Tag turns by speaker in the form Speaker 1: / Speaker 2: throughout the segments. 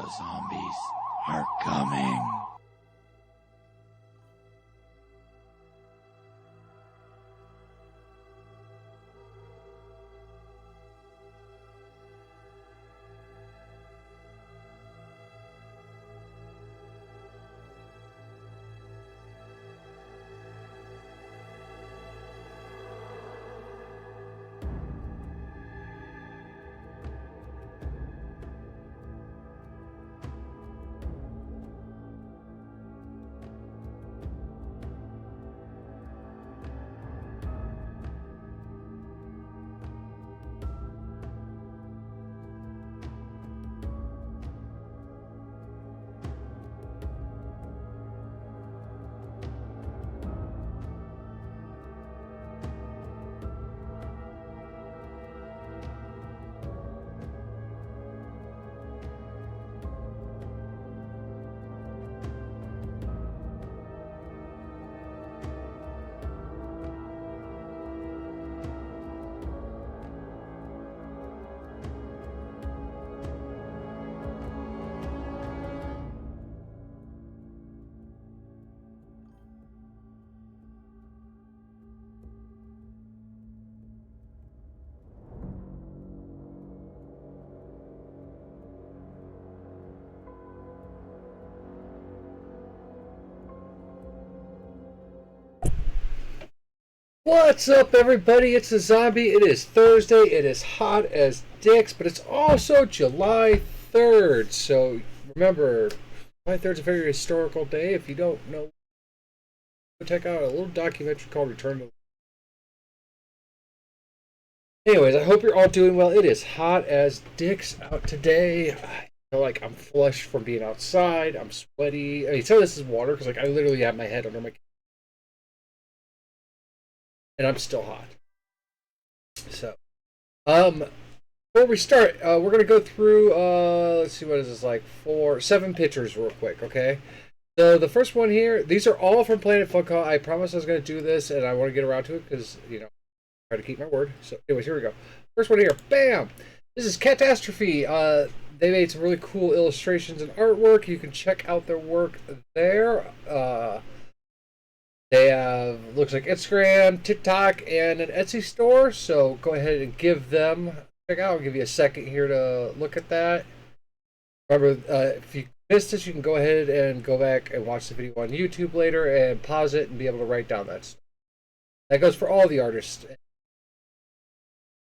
Speaker 1: The zombies are coming.
Speaker 2: What's up, everybody? It's the zombie. It is Thursday. It is hot as dicks, but it's also July 3rd. So remember, July 3rd is a very historical day. If you don't know, check out a little documentary called Return to. Anyways, I hope you're all doing well. It is hot as dicks out today. I feel like I'm flushed from being outside. I'm sweaty. I mean, some of this is water because, I literally have my head under my. And I'm still hot. So, before we start, we're gonna go through. Let's see, what is this like? 7 pictures, real quick, okay? So the first one here, these are all from Planet Funko. I promised I was gonna do this, and I want to get around to it because try to keep my word. So, anyways, here we go. First one here, bam! This is Catastrophe. They made some really cool illustrations and artwork. You can check out their work there. They have, looks like Instagram, TikTok, and an Etsy store. So go ahead and give them a check out. I'll give you a second here to look at that. Remember, if you missed this, you can go ahead and go back and watch the video on YouTube later and pause it and be able to write down that stuff. That goes for all the artists.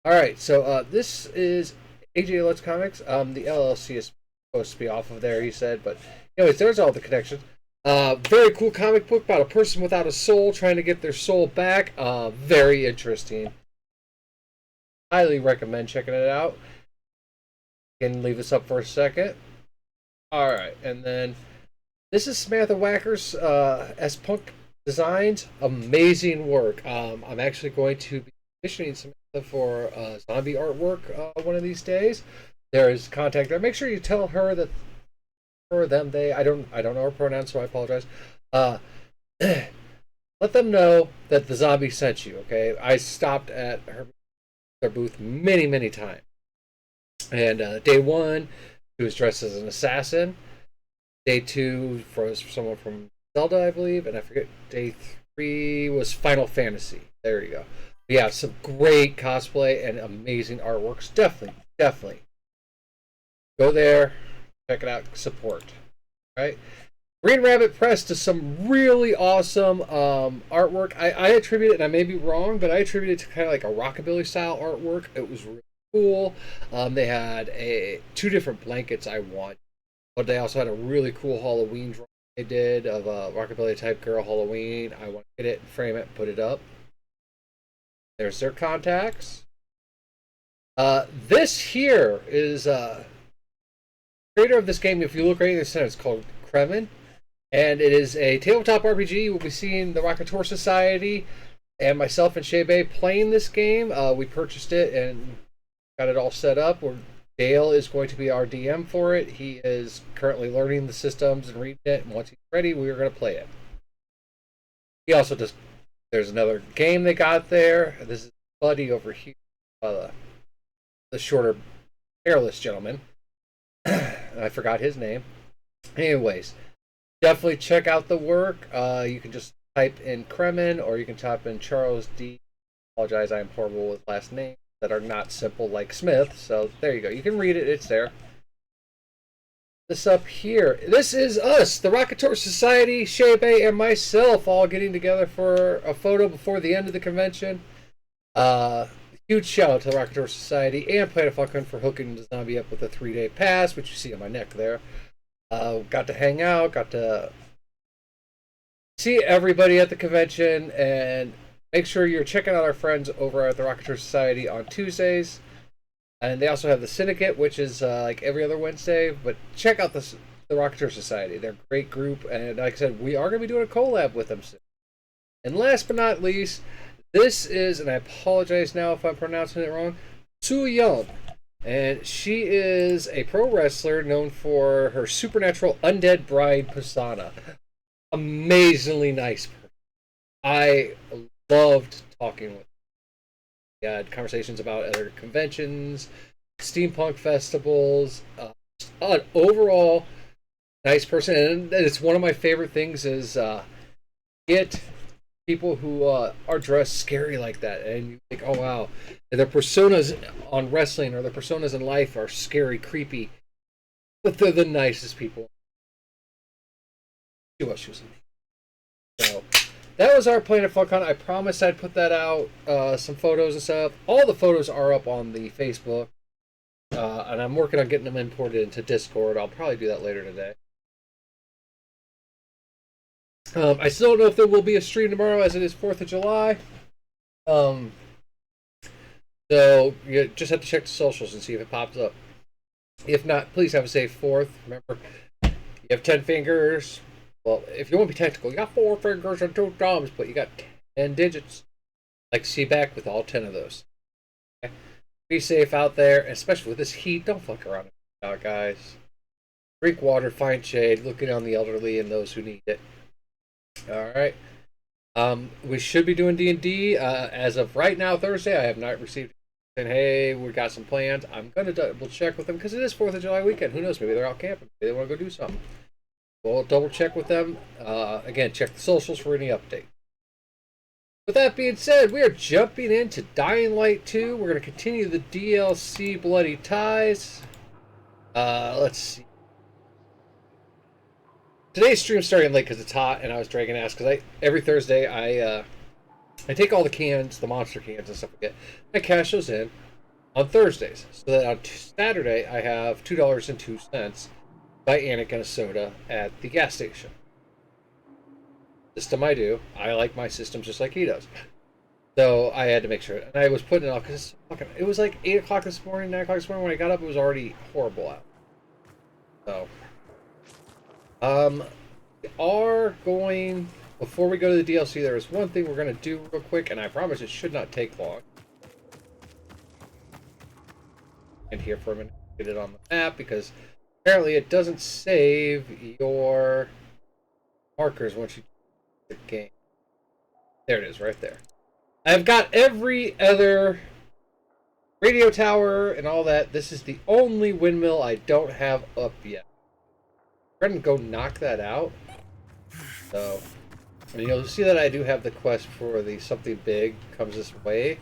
Speaker 2: Alright, so this is AJ Let's Comics. The LLC is supposed to be off of there, he said. But anyways, there's all the connections. Very cool comic book about a person without a soul trying to get their soul back. Very interesting. Highly recommend checking it out. You can leave this up for a second. Alright, and then this is Samantha Wacker's S-Punk Designs. Amazing work. I'm actually going to be commissioning Samantha for zombie artwork one of these days. There is contact there. Make sure you tell her that for them, they, I don't know her pronouns, so I apologize. Let them know that the zombie sent you, okay? I stopped at their booth many times. And day 1, she was dressed as an assassin. Day 2 was someone from Zelda, I believe. And I forget, day 3 was Final Fantasy. There you go. But yeah, some great cosplay and amazing artworks. Definitely. Go there. Check it out. Support. Right? Green Rabbit Press does some really awesome artwork. I attribute it, and I may be wrong, but I attribute it to kind of like a rockabilly style artwork. It was really cool. They had 2 different blankets I want, but they also had a really cool Halloween drawing they did of a rockabilly type girl Halloween. I want to get it, frame it, put it up. There's their contacts. This here is creator of this game. If you look right in the center, it's called Kremen, and it is a tabletop RPG. We'll be seeing the Rockator Society and myself and Shebe playing this game. We purchased it and got it all set up. Dale is going to be our DM for it. He is currently learning the systems and reading it, and once he's ready, we are going to play it. He also just, there's another game they got there. This is Buddy over here, the shorter, hairless gentleman. and I forgot his name. Anyways, definitely check out the work. You can just type in Kremen, or you can type in Charles D. Apologize, I am horrible with last names that are not simple like Smith. So there you go. You can read it. It's there. This up here. This is us, the Rocketeur Society, Shea Bay, and myself all getting together for a photo before the end of the convention. Huge shout out to the Rocketeur Society and Planet Falcon for hooking the zombie up with a 3-day pass, which you see on my neck there. Got to hang out, got to see everybody at the convention, and make sure you're checking out our friends over at the Rocketeur Society on Tuesdays. And they also have the Syndicate, which is like every other Wednesday. But check out the Rocketeur Society. They're a great group. And like I said, we are going to be doing a collab with them soon. And last but not least, this is, and I apologize now if I'm pronouncing it wrong, Su Yung. And she is a pro wrestler known for her supernatural undead bride persona. Amazingly nice person. I loved talking with her. We had conversations about other conventions, steampunk festivals. An overall nice person, and it's one of my favorite things is get people who are dressed scary like that, and you think, oh wow, their personas on wrestling or their personas in life are scary, creepy, but they're the nicest people. She was amazing. So that was our Planet Falcon. I promised I'd put that out, some photos and stuff. All the photos are up on the Facebook, and I'm working on getting them imported into Discord. I'll probably do that later today. I still don't know if there will be a stream tomorrow, as it is 4th of July. So you just have to check the socials and see if it pops up. If not, please have a safe 4th. Remember, you have 10 fingers. Well, if you want to be technical, you got 4 fingers and 2 thumbs, but you got 10 digits. I'd like to see you back with all 10 of those. Okay? Be safe out there, especially with this heat. Don't fuck around out, guys. Drink water, find shade, looking on the elderly and those who need it. All right. We should be doing D&D as of right now, Thursday. I have not received saying, hey, we got some plans. I'm going to double check with them because it is 4th of July weekend. Who knows? Maybe they're out camping. Maybe they want to go do something. We'll double check with them. Again, check the socials for any update. With that being said, we are jumping into Dying Light 2. We're going to continue the DLC Bloody Ties. Let's see. Today's stream starting late because it's hot and I was dragging ass because every Thursday I take all the cans, the monster cans and stuff like that. I cash those in on Thursdays so that on Saturday I have $2.02 buy Anakin a soda at the gas station. System I do. I like my system just like he does. So I had to make sure, and I was putting it off because it was like 8 o'clock this morning, 9 o'clock this morning. When I got up, it was already horrible out. So. We are going, before we go to the DLC, there is one thing we're going to do real quick, and I promise it should not take long. And here for a minute, get it on the map, because apparently it doesn't save your markers once you the game. There it is, right there. I've got every other radio tower and all that. This is the only windmill I don't have up yet. I'm going to go knock that out. So, and you'll see that I do have the quest for the something big comes this way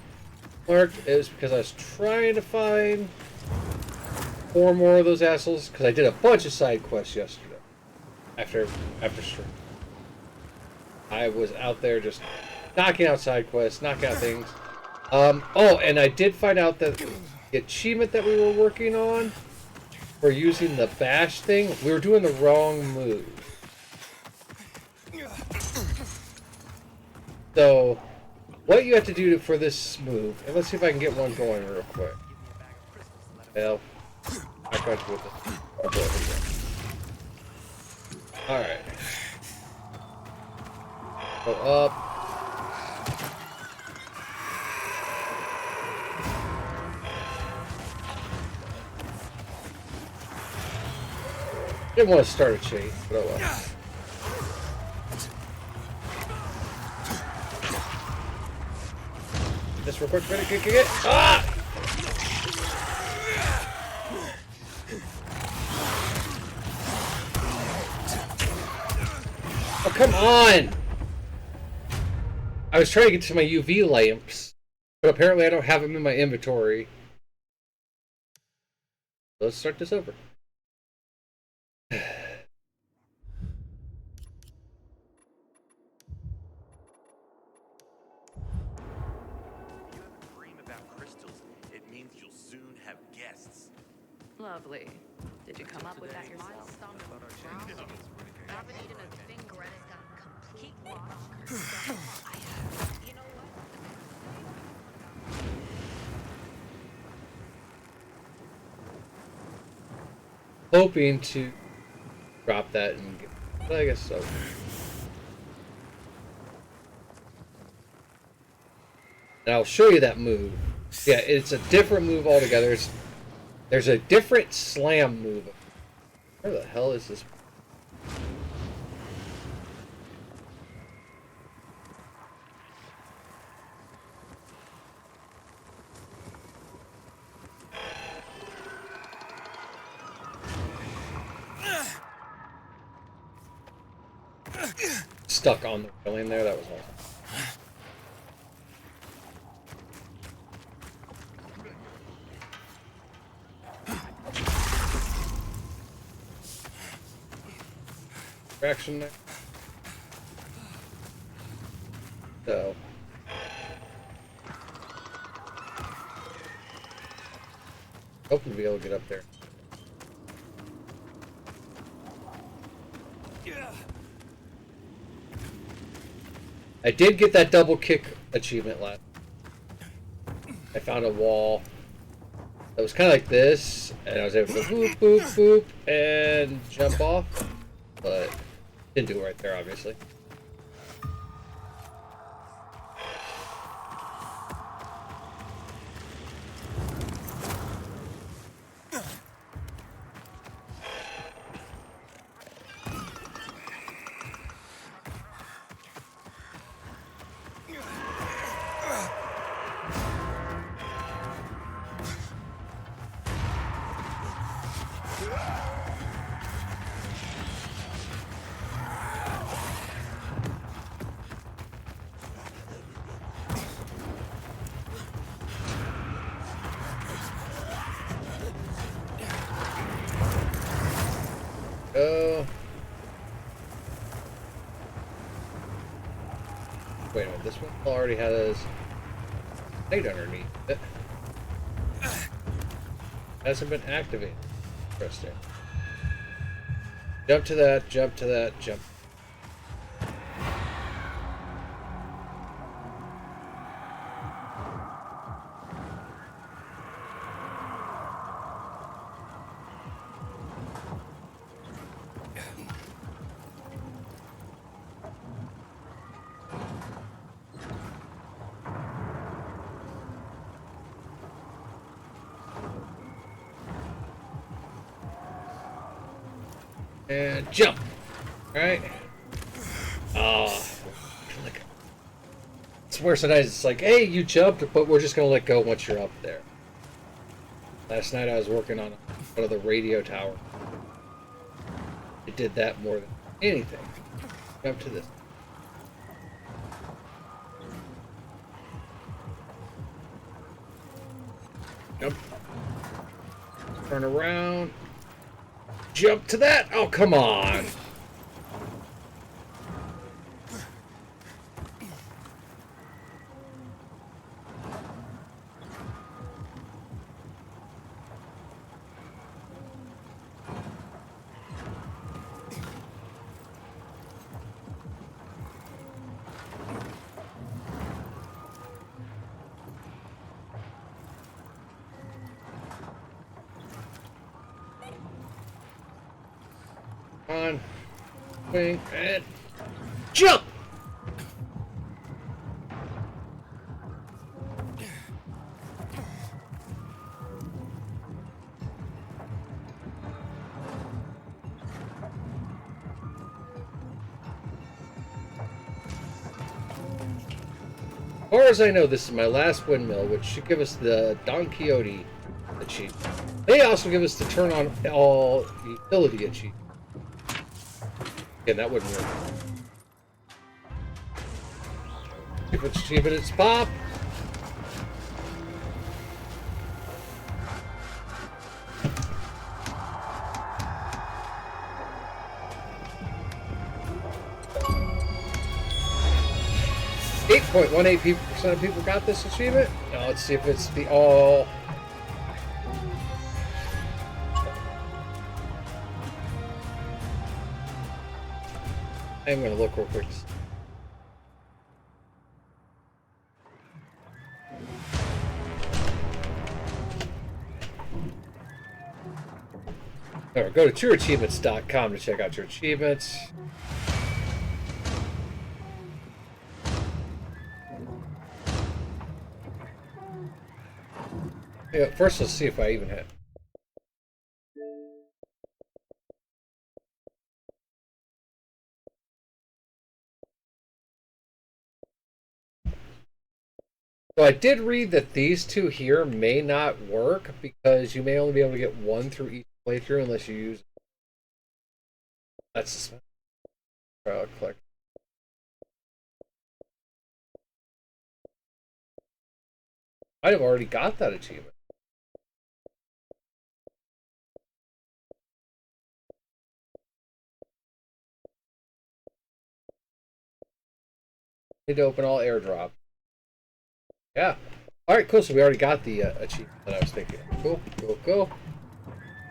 Speaker 2: marked. It was because I was trying to find 4 more of those assholes because I did a bunch of side quests yesterday after stream. I was out there just knocking out side quests, knocking out things. Oh, and I did find out that the achievement that we were working on for using the bash thing, we were doing the wrong move. So, what you have to do for this move, and let's see if I can get one going real quick. Well, I tried to do this. I'll do it. Alright. Go up. Didn't want to start a chase, but oh well. Just real quick, get. Ah! come on! I was trying to get to my UV lamps, but apparently I don't have them in my inventory. Let's start this over.
Speaker 3: Lovely. Did you come up with that yourself?
Speaker 2: Hoping to drop that and get, but I guess so. And I'll show you that move. Yeah, it's a different move altogether. There's a different slam move. Where the hell is this? Stuck on the railing there, that was awesome. Traction there. So. Hoping to be able to get up there. I did get that double kick achievement last. I found a wall that was kind of like this, and I was able to boop, boop, boop, and jump off, but didn't do it right there, obviously. Wait a minute, this one already has light underneath it. Hasn't been activated. Interesting. Jump to that, jump to that, jump. And jump! Alright? Oh. It's worse than it's like, hey, you jumped, but we're just gonna let go once you're up there. Last night I was working on one of the radio towers. It did that more than anything. Jump to this. Jump. Turn around. Jump to that! Oh, come on! On, swing, and jump! As far as I know, this is my last windmill, which should give us the Don Quixote achievement. They also give us the turn on all utility achievement. Again, that wouldn't work. If it's achievement, it's pop. .18% of people got this achievement. Now let's see if it's the all. I'm gonna look real quick. Alright, go to trueachievements.com to check out your achievements. Yeah, first let's see if I even hit. So I did read that these two here may not work because you may only be able to get one through each playthrough unless you use. That's the click. I'd have already got that achievement. Need to open all airdrop. Yeah. Alright, cool. So we already got the achievement that I was thinking. Cool, cool, cool.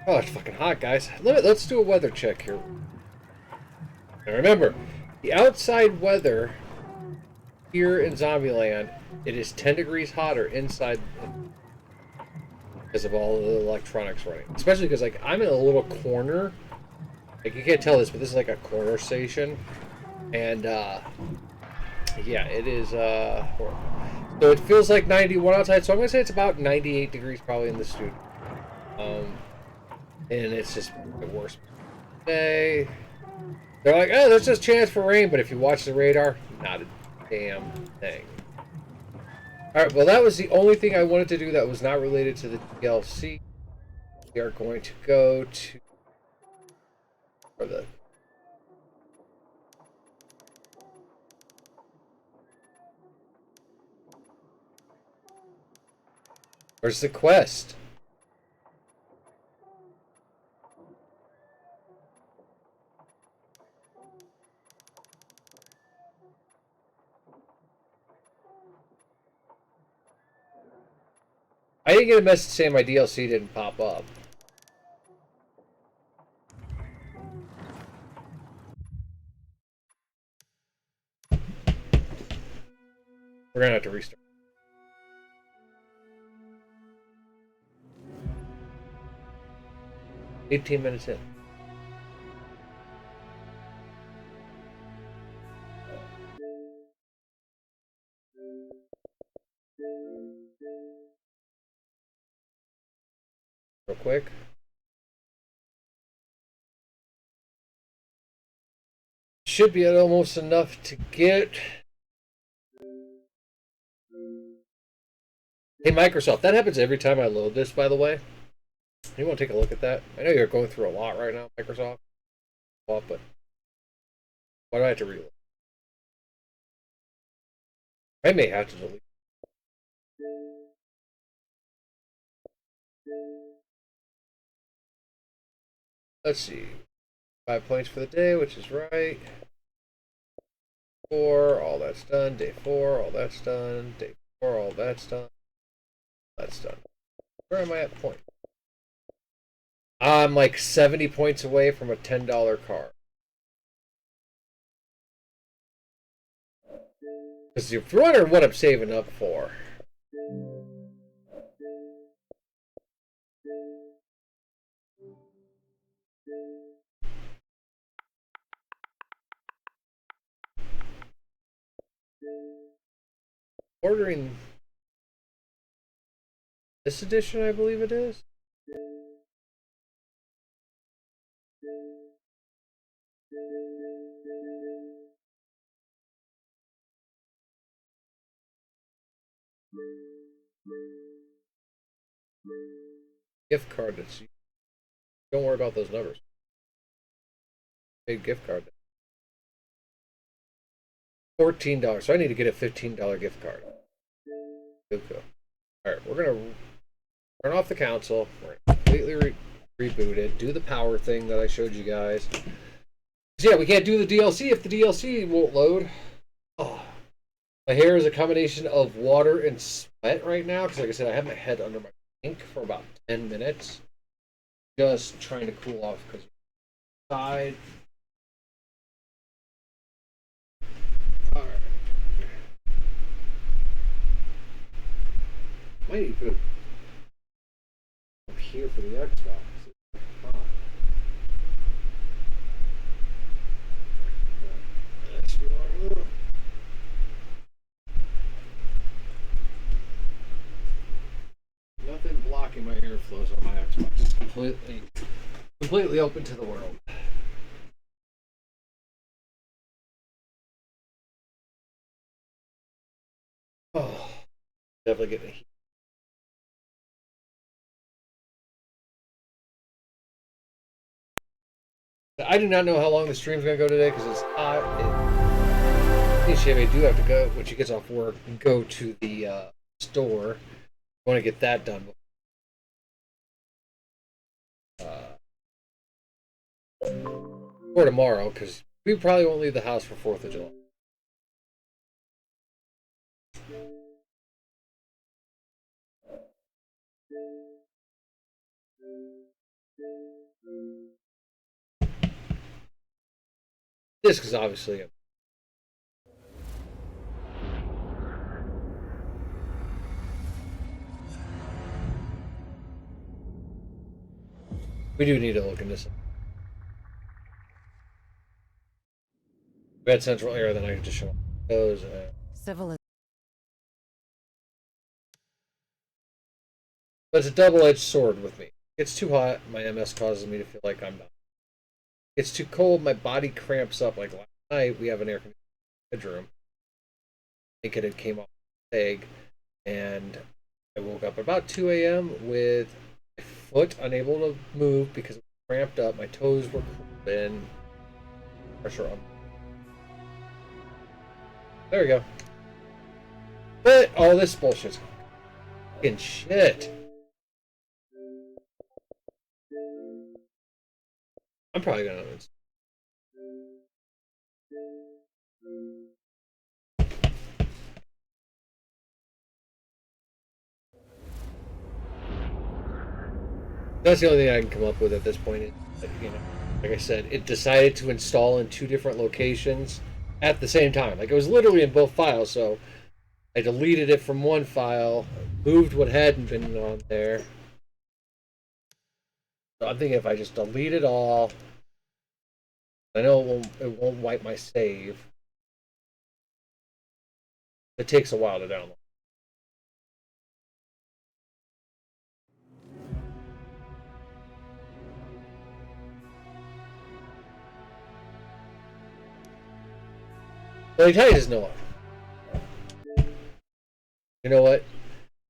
Speaker 2: Oh, it's fucking hot, guys. Let's do a weather check here. Now remember, the outside weather here in Zombieland, it is 10 degrees hotter inside because of all the electronics running. Especially because, like, I'm in a little corner. Like, you can't tell this, but this is like a corner station. And, yeah, it is, horrible. So it feels like 91 outside, so I'm going to say it's about 98 degrees probably in the studio. And it's just the worst day. They're like, oh, there's just a chance for rain, but if you watch the radar, not a damn thing. Alright, well that was the only thing I wanted to do that was not related to the DLC. We are going to go to... for the... Where's the quest? I didn't get a message saying my DLC didn't pop up. We're gonna have to restart. $18 minutes in. Real quick. Should be almost enough to get... Hey Microsoft, that happens every time I load this, by the way. You want to take a look at that? I know you're going through a lot right now, Microsoft. But why do I have to reload? I may have to delete. Let's see. 5 points for the day, which is right. 4, all that's done. Day 4, all that's done. Day 4, all that's done. That's done. Where am I at point? I'm like 70 points away from a $10 car. Because if you're wondering what I'm saving up for. Ordering this edition, I believe it is. Gift card that's... Don't worry about those numbers. Big gift card. $14. So I need to get a $15 gift card. Cool. Alright, we're gonna turn off the console. We're gonna completely reboot it. Do the power thing that I showed you guys. So yeah, we can't do the DLC if the DLC won't load. Oh. My hair is a combination of water and sweat right now because, like I said, I have my head under my sink for about 10 minutes. Just trying to cool off because side. Alright. Might need to put it up here for the Xbox. Huh. Nothing blocking my airflows on my Xbox. It's completely open to the world. Oh, definitely getting heat. I do not know how long the stream's gonna go today because it's hot. I do have to go when she gets off work and go to the store. I want to get that done. Or tomorrow because we probably won't leave the house for 4th of July. This is obviously a we do need to look into this. We had Central Air, then I could just show those.
Speaker 4: Civilization.
Speaker 2: But it's a double-edged sword with me. It's too hot, my MS causes me to feel like I'm not. It's too cold, my body cramps up. Like last night, we have an air conditioning bedroom. I think it came off the peg, and I woke up about 2 a.m. with my foot unable to move because it was cramped up. My toes were cooled in. Pressure on. There we go. But all this bullshit's fucking shit. I'm probably gonna. That's the only thing I can come up with at this point. You know, like I said, it decided to install in 2 different locations at the same time. Like it was literally in both files, so I deleted it from one file, moved what hadn't been on there. So I'm thinking if I just delete it all, I know it won't wipe my save. It takes a while to download. Well, I tell you this, Noah. You know what?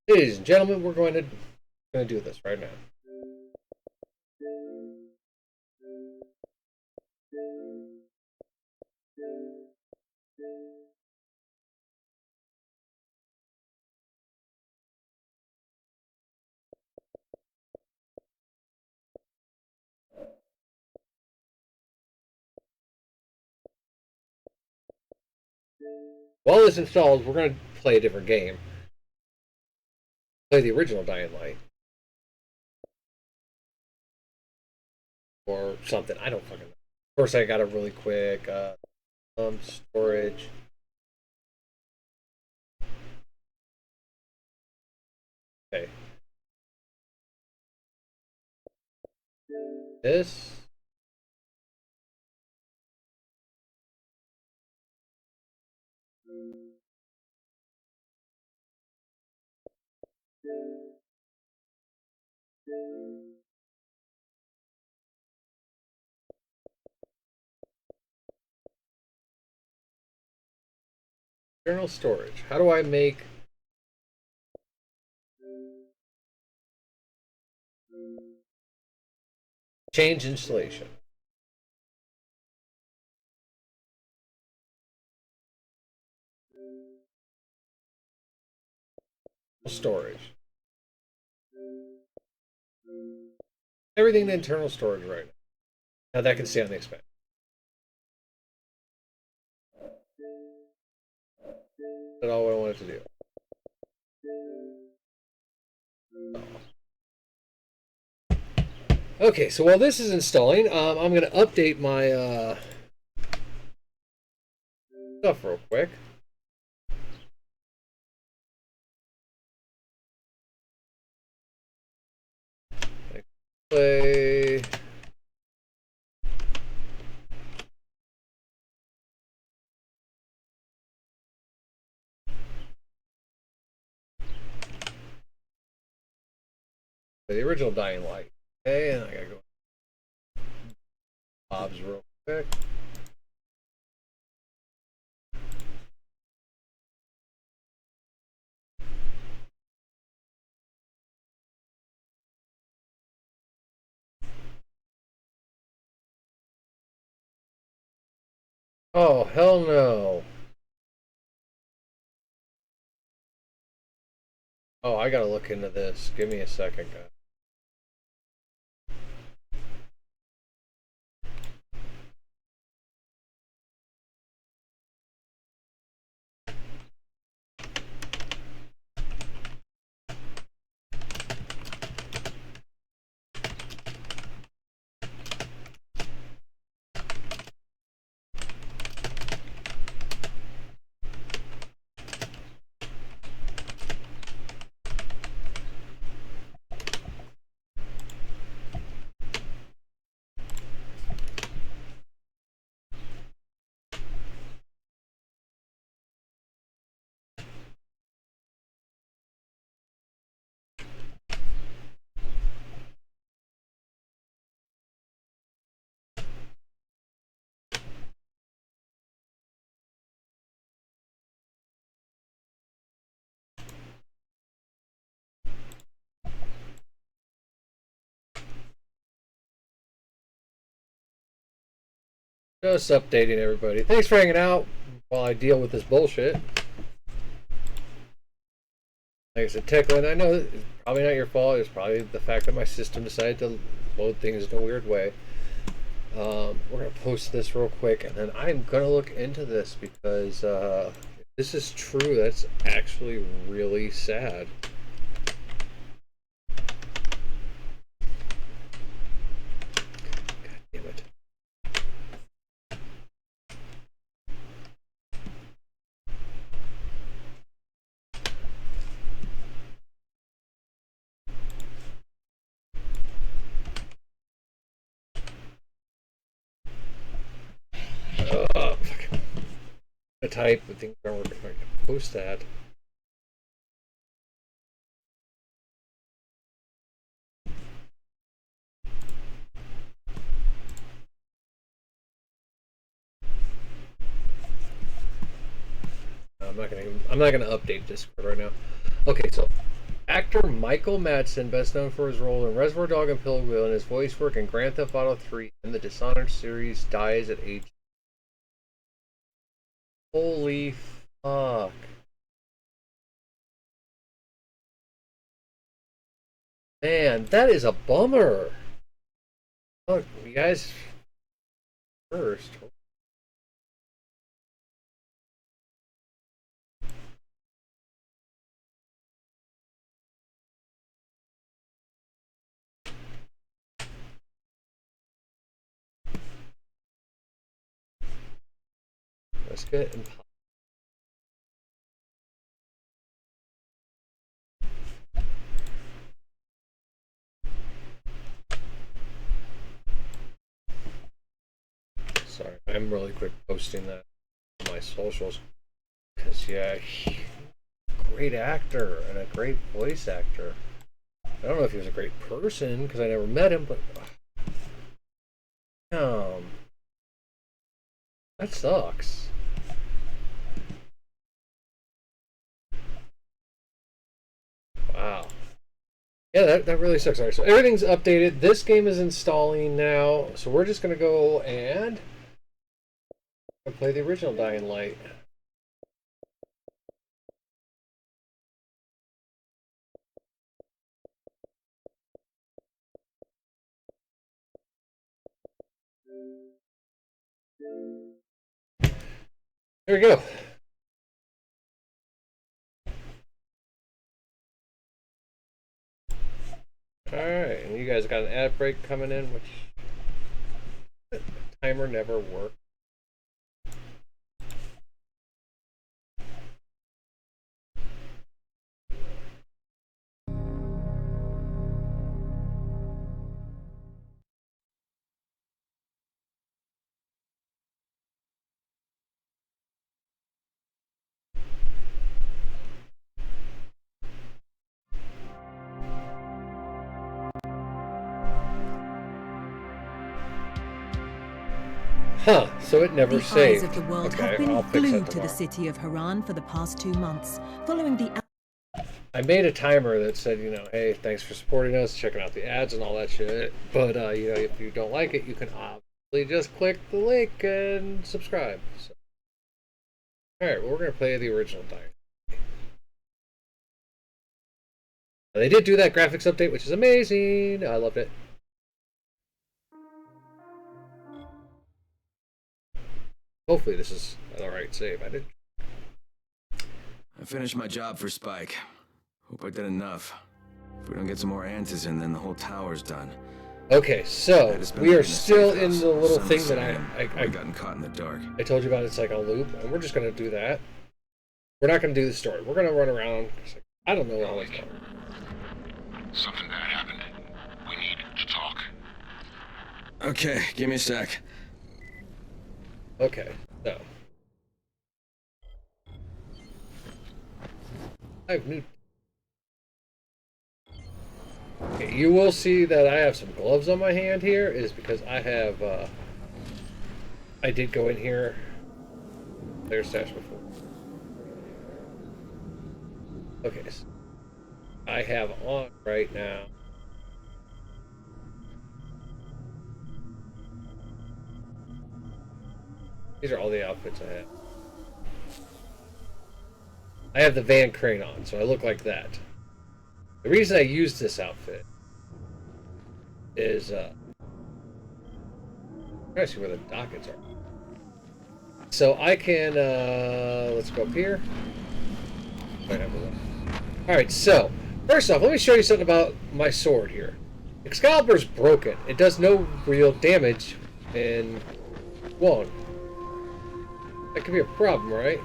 Speaker 2: Ladies and gentlemen, we're going to do this right now. While this installs, we're going to play a different game. Play the original Dying Light. Or something. I don't fucking know. Of course, I got a really quick storage. Okay. This. External storage. How do I make change installation? storage. Everything in internal storage right now. Now that can stay on the expansion. That's all I wanted to do. Okay, so while this is installing, I'm going to update my stuff real quick. Play. The original Dying Light. Okay, and I gotta go Bob's real quick. Oh, hell no. Oh, I gotta look into this. Give me a second, guys. Just updating everybody. Thanks for hanging out while I deal with this bullshit. Like I said, Techland, I know it's probably not your fault. It's probably the fact that my system decided to load things in a weird way. We're going to post this real quick, and then I'm going to look into this because if this is true, that's actually really sad. God damn it. Fucking. I type, but things aren't working. I can post that. I'm not gonna update Discord right now. Okay, so actor Michael Madsen, best known for his role in Reservoir Dog and Pill Wheel and his voice work in Grand Theft Auto 3 and the Dishonored series, dies at age. Holy fuck. Man, that is a bummer. Look, you guys first. Let's get it. Sorry, I'm really quick posting that on my socials. Because, yeah, great actor and a great voice actor. I don't know if he was a great person because I never met him, but that sucks. Wow. Yeah, that really sucks. Alright, so everything's updated. This game is installing now, so we're just gonna go and play the original Dying Light. There we go. Alright, and you guys got an ad break coming in, which the timer never worked. Huh, so it never
Speaker 4: The
Speaker 2: saved.
Speaker 4: eyes of the world
Speaker 2: Okay,
Speaker 4: have been
Speaker 2: I'll fix
Speaker 4: glued
Speaker 2: that
Speaker 4: to the
Speaker 2: tomorrow.
Speaker 4: city of Haran for the past 2 months, following the
Speaker 2: I made a timer that said, you know, hey, thanks for supporting us, checking out the ads and all that shit. But, you know, if you don't like it, you can obviously just click the link and subscribe. So. Alright, well, we're going to play the original Dying. They did do that graphics update, which is amazing. I loved it. Hopefully this is an alright save. I did.
Speaker 5: I finished my job for Spike. Hope I did enough. If we don't get some more answers in, then the whole tower's done.
Speaker 2: Okay, so
Speaker 5: Had to spend
Speaker 2: we
Speaker 5: the
Speaker 2: are
Speaker 5: night in a
Speaker 2: still
Speaker 5: safe
Speaker 2: in
Speaker 5: house.
Speaker 2: the little
Speaker 5: Sun
Speaker 2: thing
Speaker 5: was
Speaker 2: that
Speaker 5: setting.
Speaker 2: I
Speaker 5: gotten caught in the dark.
Speaker 2: told you about. It's like a loop, and we're just going to do that. We're not going to do the story. We're going to run around. I don't know how it's going.
Speaker 6: Something bad happened. We need to talk.
Speaker 5: Okay, give me a sec.
Speaker 2: Okay, so I have new. Okay, you will see that I have some gloves on my hand here, is because I have. I did go in here. There's stash before. Okay, so I have on right now. These are all the outfits I have. I have the Van Crane on, so I look like that. The reason I use this outfit is, I'm trying to see where the dockets are. So I can, let's go up here. Alright, so, first off, let me show you something about my sword here. Excalibur's broken. It does no real damage in one. That could be a problem, right?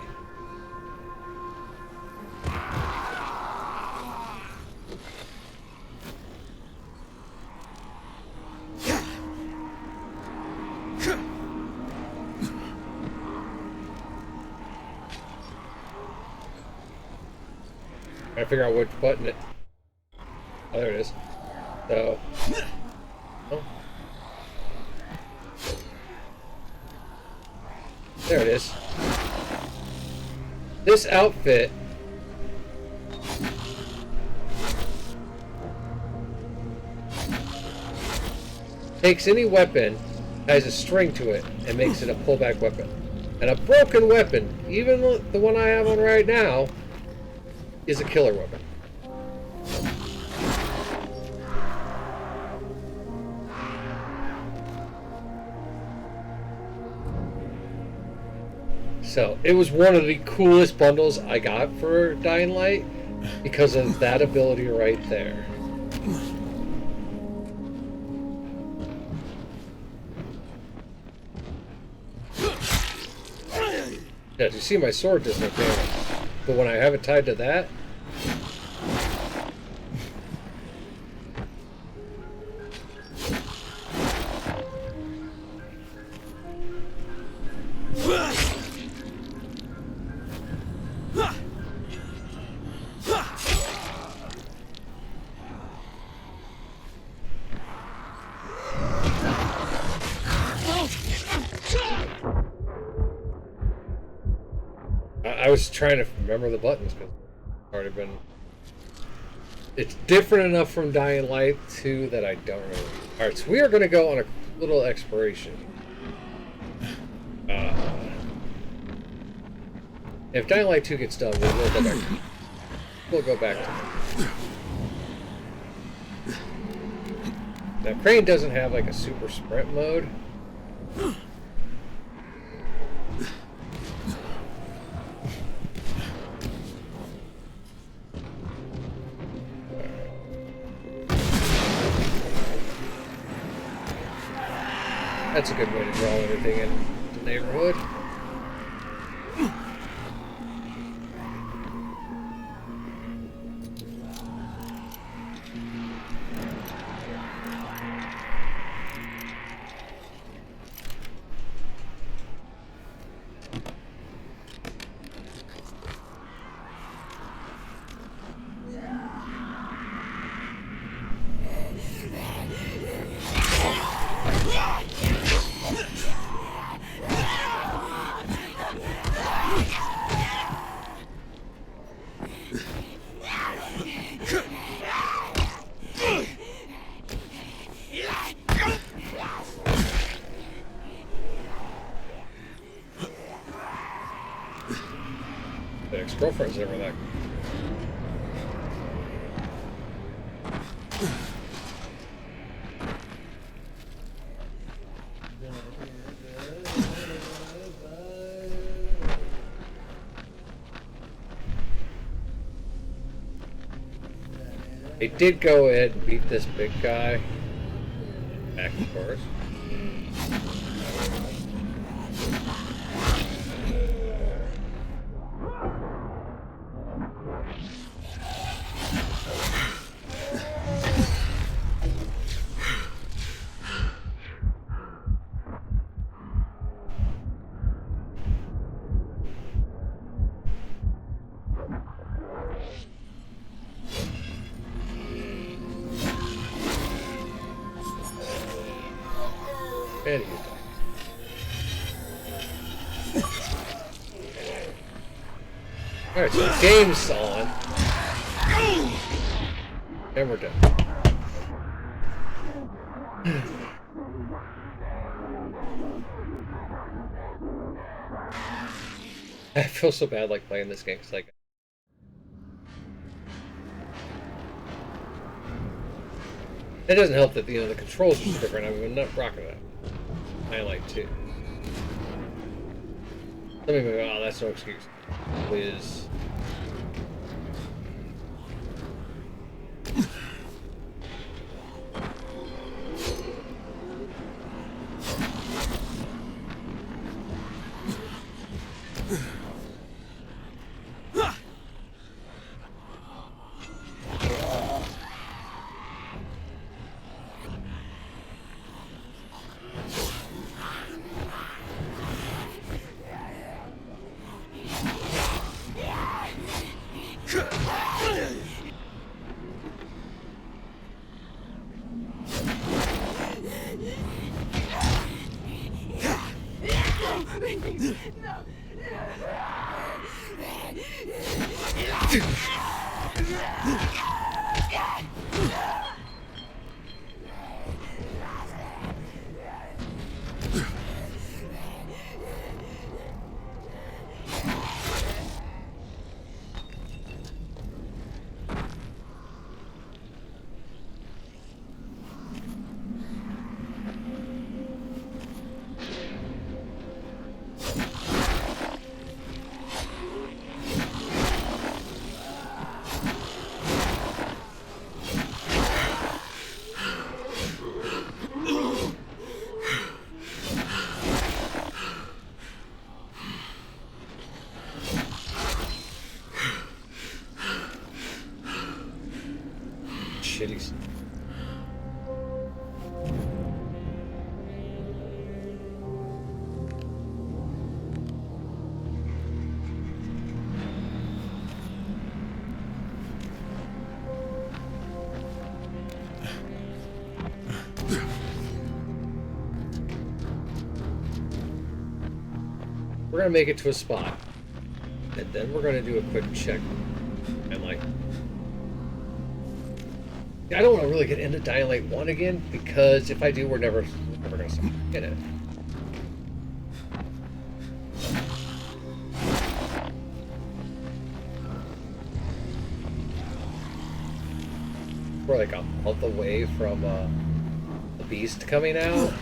Speaker 2: I figure out which button it. Oh, there it is. So. Oh. There it is. This outfit takes any weapon, has a string to it, and makes it a pullback weapon. And a broken weapon, even the one I have on right now, is a killer weapon. So, it was one of the coolest bundles I got for Dying Light because of that ability right there. Yeah, as you see, my sword does no damage. But when I have it tied to that, I was trying to remember the buttons because it's already been. It's different enough from Dying Light 2 that I don't remember. Alright, so we are going to go on a little exploration. If Dying Light 2 gets done, we'll go back. We'll go back to it. Now, Crane doesn't have like a super sprint mode, That's a good way to draw everything in the neighborhood. The ex-girlfriend's never that. They did go ahead and beat this big guy. Back, of course. And he's done. Alright, so the game's on. And we're done. I feel so bad like playing this game because like it doesn't help that the controls are different. I mean, I'm not rocking that. I like too. Some people go, oh, that's no excuse. Whiz. Shitties. We're gonna make it to a spot, and then we're gonna do a quick check, and like, I don't want to really get into Dying Light 1 again, because if I do, we're never gonna stop in it. We're like a month away from the Beast coming out.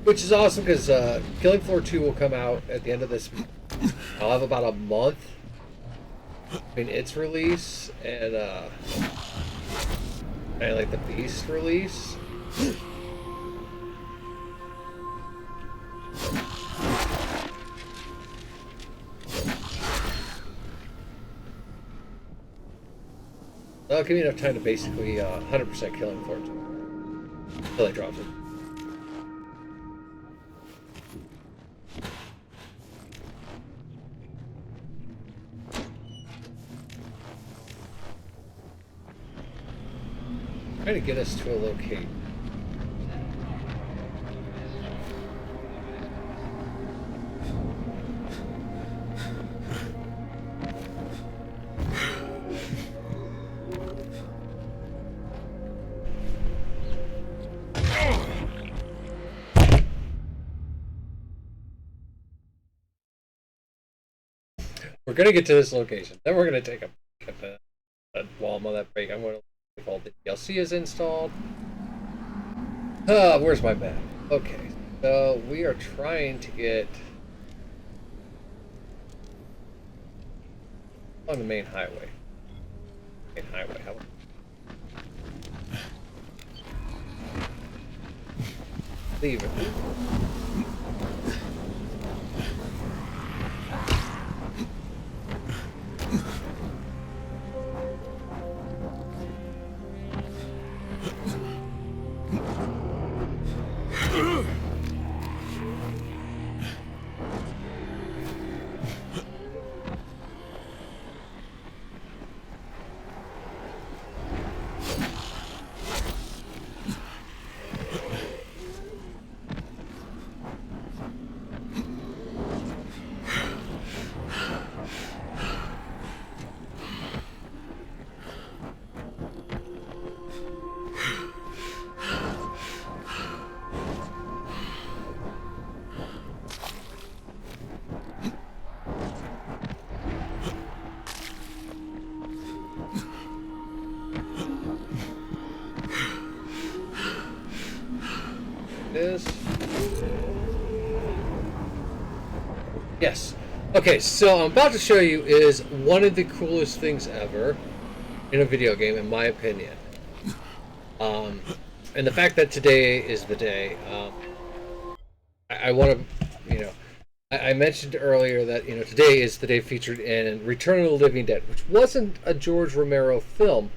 Speaker 2: Which is awesome because Killing Floor 2 will come out at the end of this month. I'll have about a month between its release and like the Beast release. That'll give me enough time to basically 100% Killing Floor 2 until I drop it. Trying to get us to a location. We're gonna get to this location. Then we're gonna take a break while I'm on that break. I'm gonna if all the DLC is installed. Where's my map? Okay, so we are trying to get on the main highway. Main highway, how leave it. Is yes. Okay, so I'm about to show you is one of the coolest things ever in a video game, in my opinion. And the fact that today is the day. I want to, I mentioned earlier that today is the day featured in Return of the Living Dead, which wasn't a George Romero film,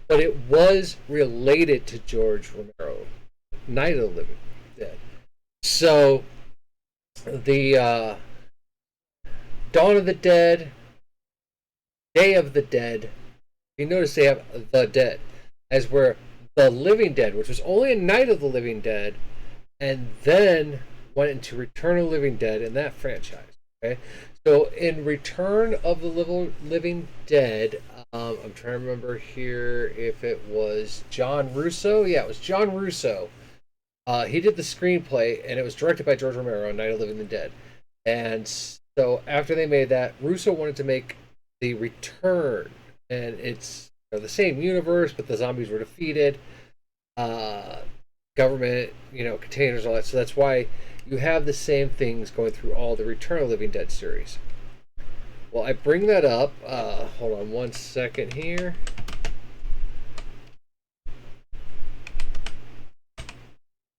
Speaker 2: but it was related to George Romero. Night of the Living Dead. So, the Dawn of the Dead, Day of the Dead, you notice they have the Dead, as where the Living Dead, which was only a Night of the Living Dead, and then went into Return of the Living Dead in that franchise. Okay, so in Return of the Living Dead, I'm trying to remember here if it was John Russo. Yeah, it was John Russo. He did the screenplay, and it was directed by George Romero, Night of the Living Dead. And so after they made that, Russo wanted to make The Return, and it's the same universe, but the zombies were defeated. Government, containers, all that. So that's why you have the same things going through all the Return of the Living Dead series. Well, I bring that up. Hold on one second here.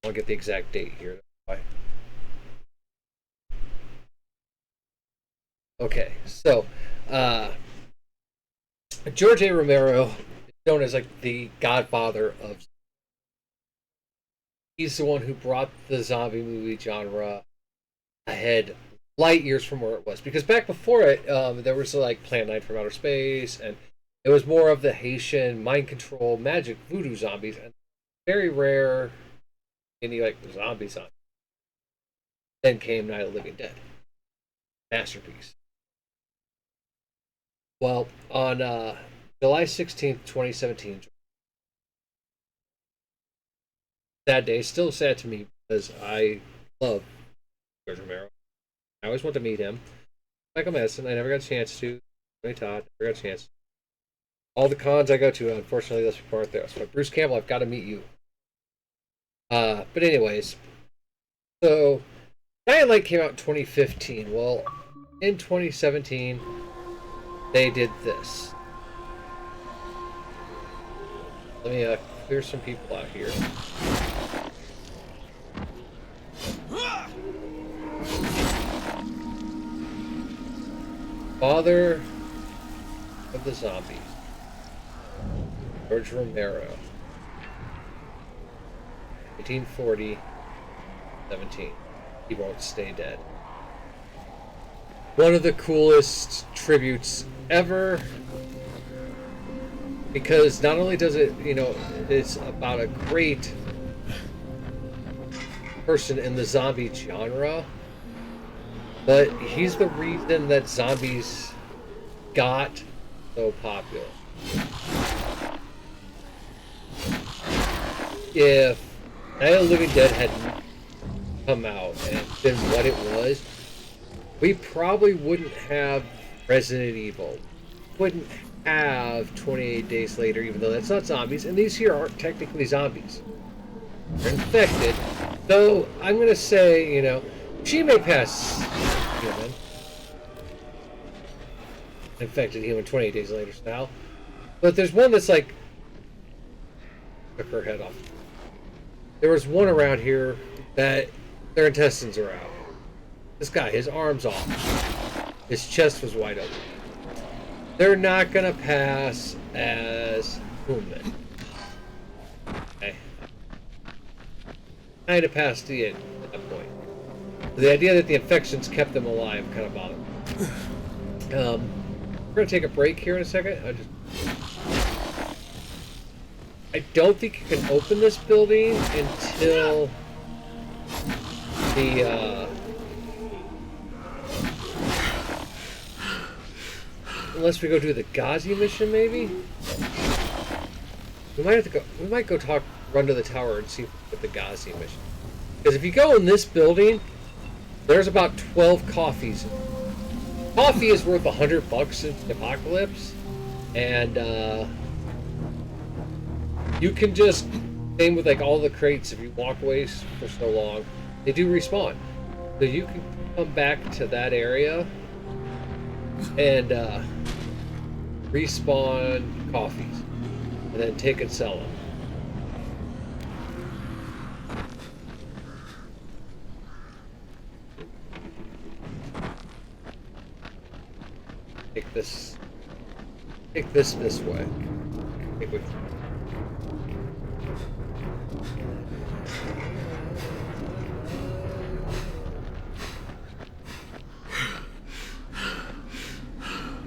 Speaker 2: I'll get the exact date here. Okay, so George A. Romero is known as like the godfather of. He's the one who brought the zombie movie genre ahead light years from where it was. Because back before it, there was like Plan 9 from Outer Space, and it was more of the Haitian mind control, magic, voodoo zombies, and very rare any like zombies on. Then came Night of the Living Dead. Masterpiece. Well, on July 16th, 2017, sad day, still sad to me because I love George Romero. I always want to meet him. Michael Madsen, I never got a chance to. Tony Todd, never got a chance. All the cons I go to, unfortunately, those people aren't there. So Bruce Campbell, I've got to meet you. But anyways, So, Dying Light came out in 2015. Well, in 2017, they did this. Let me clear some people out here. Father of the Zombies, George Romero, 1840, 17. He won't stay dead. One of the coolest tributes ever, because not only does it, it's about a great person in the zombie genre, but he's the reason that zombies got so popular. If Night of the Living Dead hadn't come out and been what it was, we probably wouldn't have Resident Evil, wouldn't have 28 Days Later, even though that's not zombies, and these here aren't technically zombies. They're infected, though I'm going to say, she may pass human. Infected human 28 Days Later style. But there's one that's like took her head off. There was one around here that their intestines are out. This guy, his arm's off. His chest was wide open. They're not gonna pass as human. Okay. Kind of past the end at that point. The idea that the infections kept them alive kind of bothered me. We're gonna take a break here in a second. I don't think you can open this building until the unless we go do the Ghazi mission, maybe. We might have to go. We might go run to the tower and see what the Ghazi mission. Because if you go in this building, there's about 12 coffees. Coffee is worth $100 in the apocalypse, and you can just, same with like all the crates, if you walk away for so long, they do respawn. So you can come back to that area and respawn coffees, and then take and sell them. Take this way.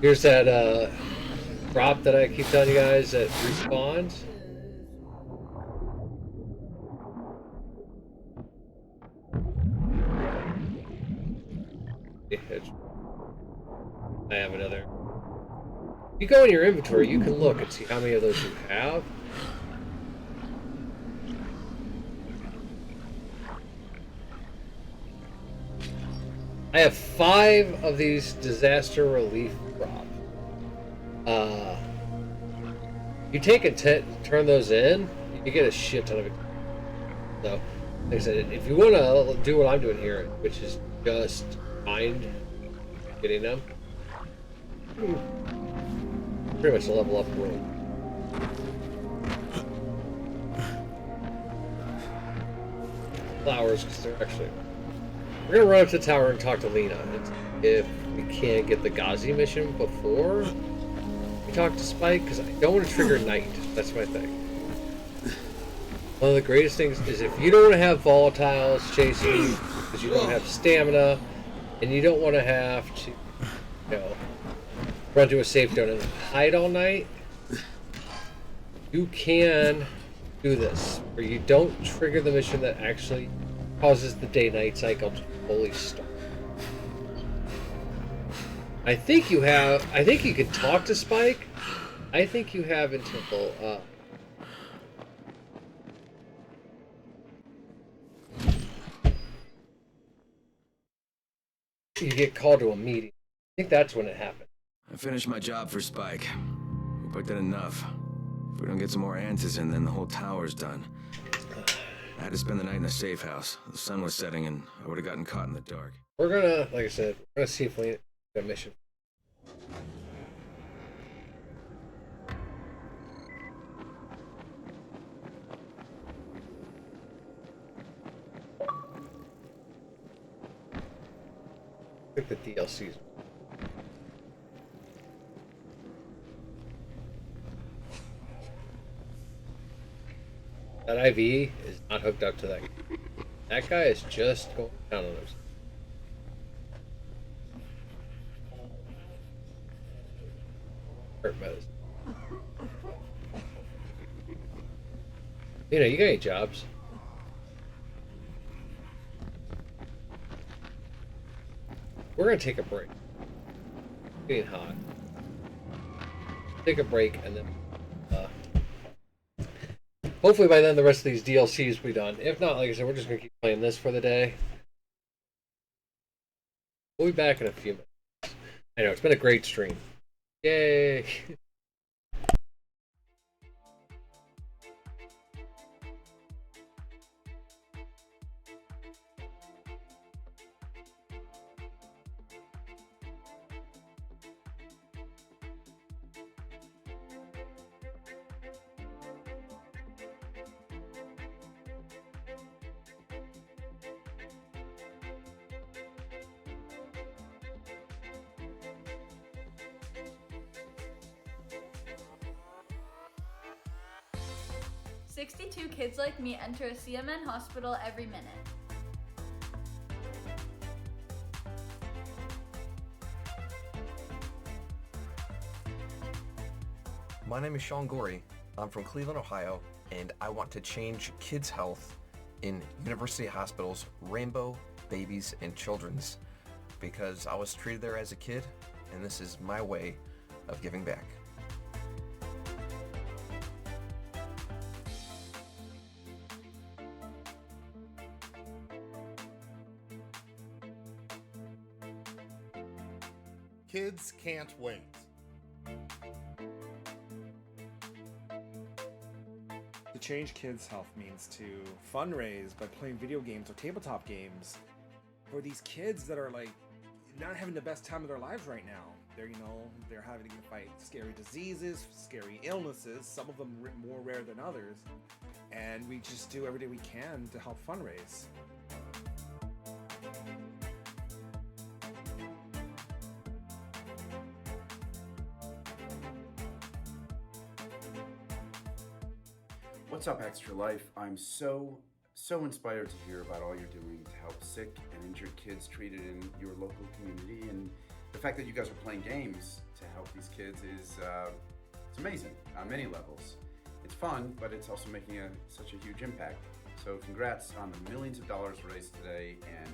Speaker 2: Here's that drop that I keep telling you guys that respawns. I have another. If you go in your inventory, you can look and see how many of those you have. I have 5 of these disaster relief drops. You take and turn those in, you get a shit ton of it. So, like I said, if you want to do what I'm doing here, which is just find getting them, pretty much level up room. Flowers, because they're actually. We're gonna run up to the tower and talk to Lena if we can't get the Ghazi mission before we talk to Spike, because I don't want to trigger night. That's my thing. One of the greatest things is if you don't want to have volatiles chasing you because you don't have stamina, and you don't want to have to, run to a safe zone and hide all night, you can do this, where you don't trigger the mission that actually causes the day-night cycle to fully start. I think you can talk to Spike. I think you have until you get called to a meeting. I think that's when it happened.
Speaker 5: I finished my job for Spike. Hope I did enough. If we don't get some more answers in, then the whole tower's done. I had to spend the night in a safe house. The sun was setting and I would have gotten caught in the dark.
Speaker 2: We're gonna, like I said, we're gonna see if we get a mission. I think the DLCs. That IV is not hooked up to that. That guy is just going down on those. Hurt medicine. You know, you got any jobs? We're gonna take a break. It's getting hot. Take a break and then hopefully by then the rest of these DLCs will be done. If not, like I said, we're just gonna keep playing this for the day. We'll be back in a few minutes. I know, it's been a great stream. Yay!
Speaker 7: 62 kids like me enter a CMN hospital every minute.
Speaker 8: My name is Sean Gorey. I'm from Cleveland, Ohio, and I want to change kids' health in University Hospital's Rainbow Babies and Children's because I was treated there as a kid, and this is my way of giving back.
Speaker 9: Kids can't wait.
Speaker 10: To change kids' health means to fundraise by playing video games or tabletop games for these kids that are like not having the best time of their lives right now. They're having to fight scary diseases, scary illnesses, some of them more rare than others, and we just do everything we can to help fundraise.
Speaker 11: What's up, Extra Life? I'm so inspired to hear about all you're doing to help sick and injured kids treated in your local community, and the fact that you guys are playing games to help these kids is it's amazing on many levels. It's fun, but it's also making such a huge impact. So congrats on the millions of dollars raised today, and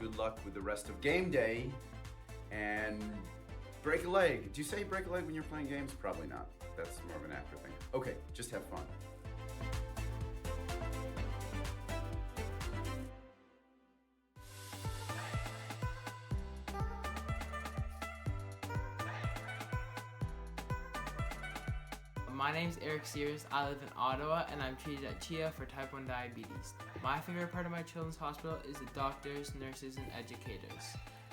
Speaker 11: good luck with the rest of game day. And break a leg. Do you say break a leg when you're playing games? Probably not. That's more of an actor thing. Okay, just have fun.
Speaker 12: My name's Eric Sears. I live in Ottawa and I'm treated at CHIA for type 1 diabetes. My favorite part of my children's hospital is the doctors, nurses, and educators.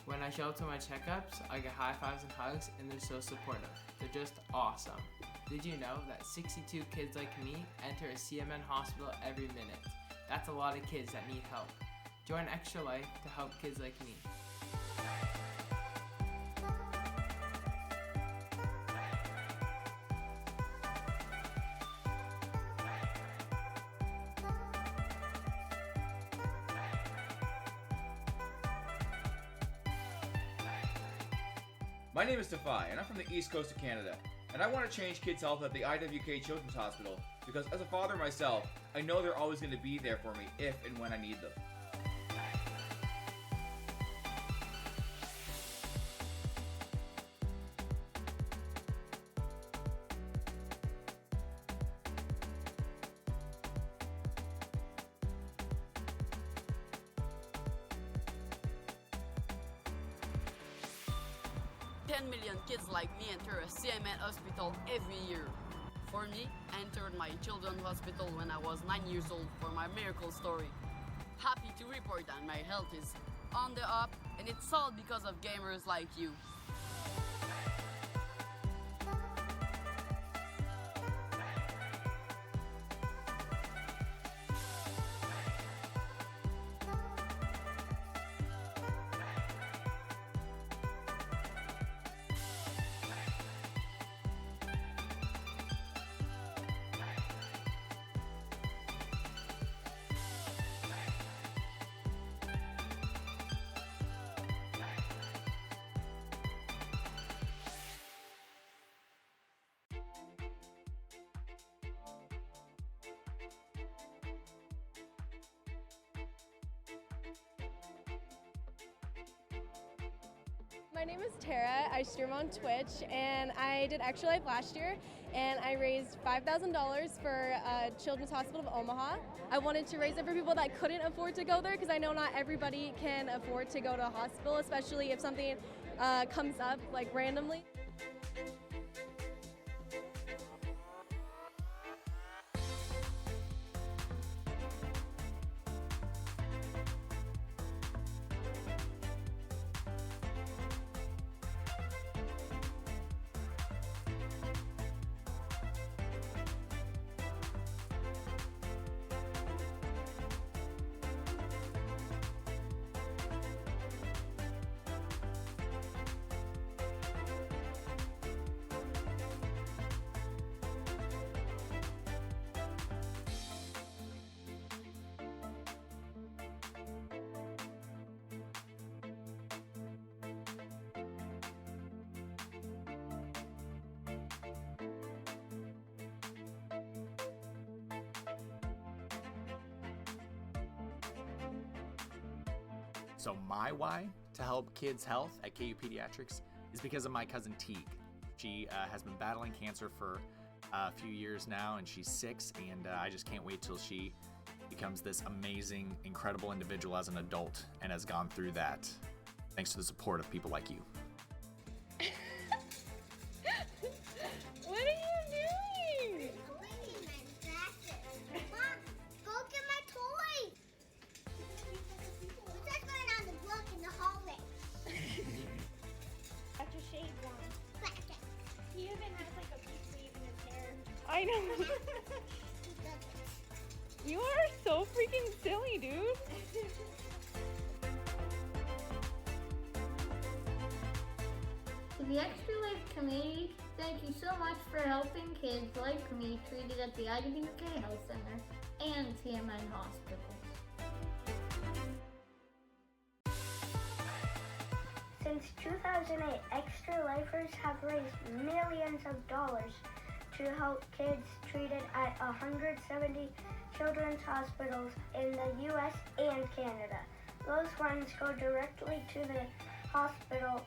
Speaker 12: When I show up to my checkups, I get high fives and hugs, and they're so supportive. They're just awesome. Did you know that 62 kids like me enter a CMN hospital every minute? That's a lot of kids that need help. Join Extra Life to help kids like me.
Speaker 13: My name is Defy, and I'm from the East Coast of Canada, and I want to change kids' health at the IWK Children's Hospital because as a father myself, I know they're always going to be there for me if and when I need them.
Speaker 14: $10 million kids like me enter a CMN hospital every year. before me entered my children's hospital when I was 9 years old for my miracle story. Happy to report that my health is on the up, and it's all because of gamers like you.
Speaker 15: My name is Tara. I stream on Twitch, and I did Extra Life last year, and I raised $5,000 for Children's Hospital of Omaha. I wanted to raise it for people that couldn't afford to go there, because I know not everybody can afford to go to a hospital, especially if something comes up like randomly.
Speaker 16: So my why to help kids' health at KU Pediatrics is because of my cousin Teague. She has been battling cancer for a few years now, and she's 6, and I just can't wait till she becomes this amazing, incredible individual as an adult and has gone through that thanks to the support of people like you.
Speaker 15: What are you doing?
Speaker 17: Mom, go get my toy. What's that going on the block in the hallway? That's your shade one. He even has like a piece weave in his hair.
Speaker 15: I know. You are so freaking silly, dude.
Speaker 17: To the Extra Life community, thank you so much for helping kids like me treated at the IWK Health Center and TMN hospitals. Since 2008, Extra Lifers have raised millions of dollars to help kids treated at 170 children's hospitals in the U.S. and Canada. Those funds go directly to the hospital.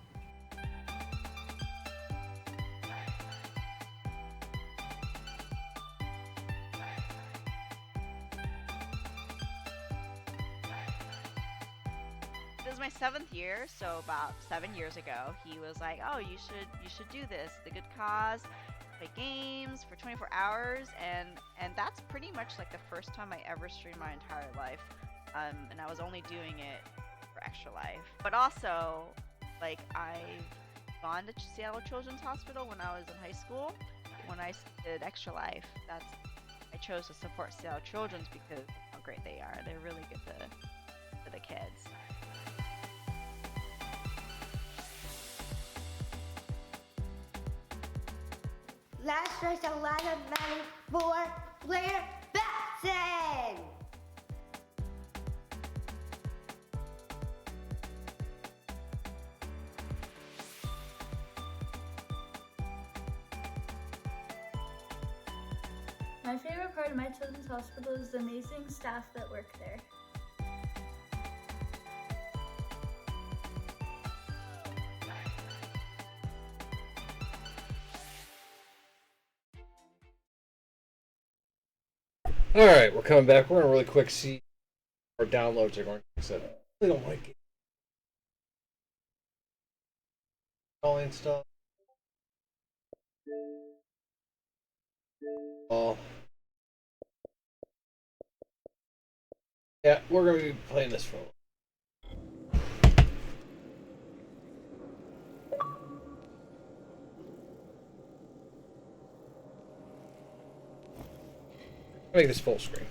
Speaker 18: This is my 7th year, so about 7 years ago, he was like, "Oh, you should do this. The good cause, play games for 24 hours," and that's pretty much like the first time I ever streamed my entire life, and I was only doing it for Extra Life. But also, like, I've gone to Seattle Children's Hospital when I was in high school. When I did Extra Life, I chose to support Seattle Children's because of how great they are. They're really good for the kids.
Speaker 17: Let's raise a lot of money for Blair Batson!
Speaker 7: My favorite part of my children's hospital is the amazing staff that work there.
Speaker 2: All right, we're coming back. We're gonna really quick see our downloads are going. So I really don't like it. All in stuff. Oh. Yeah, we're gonna be playing this for a while. Make this full screen.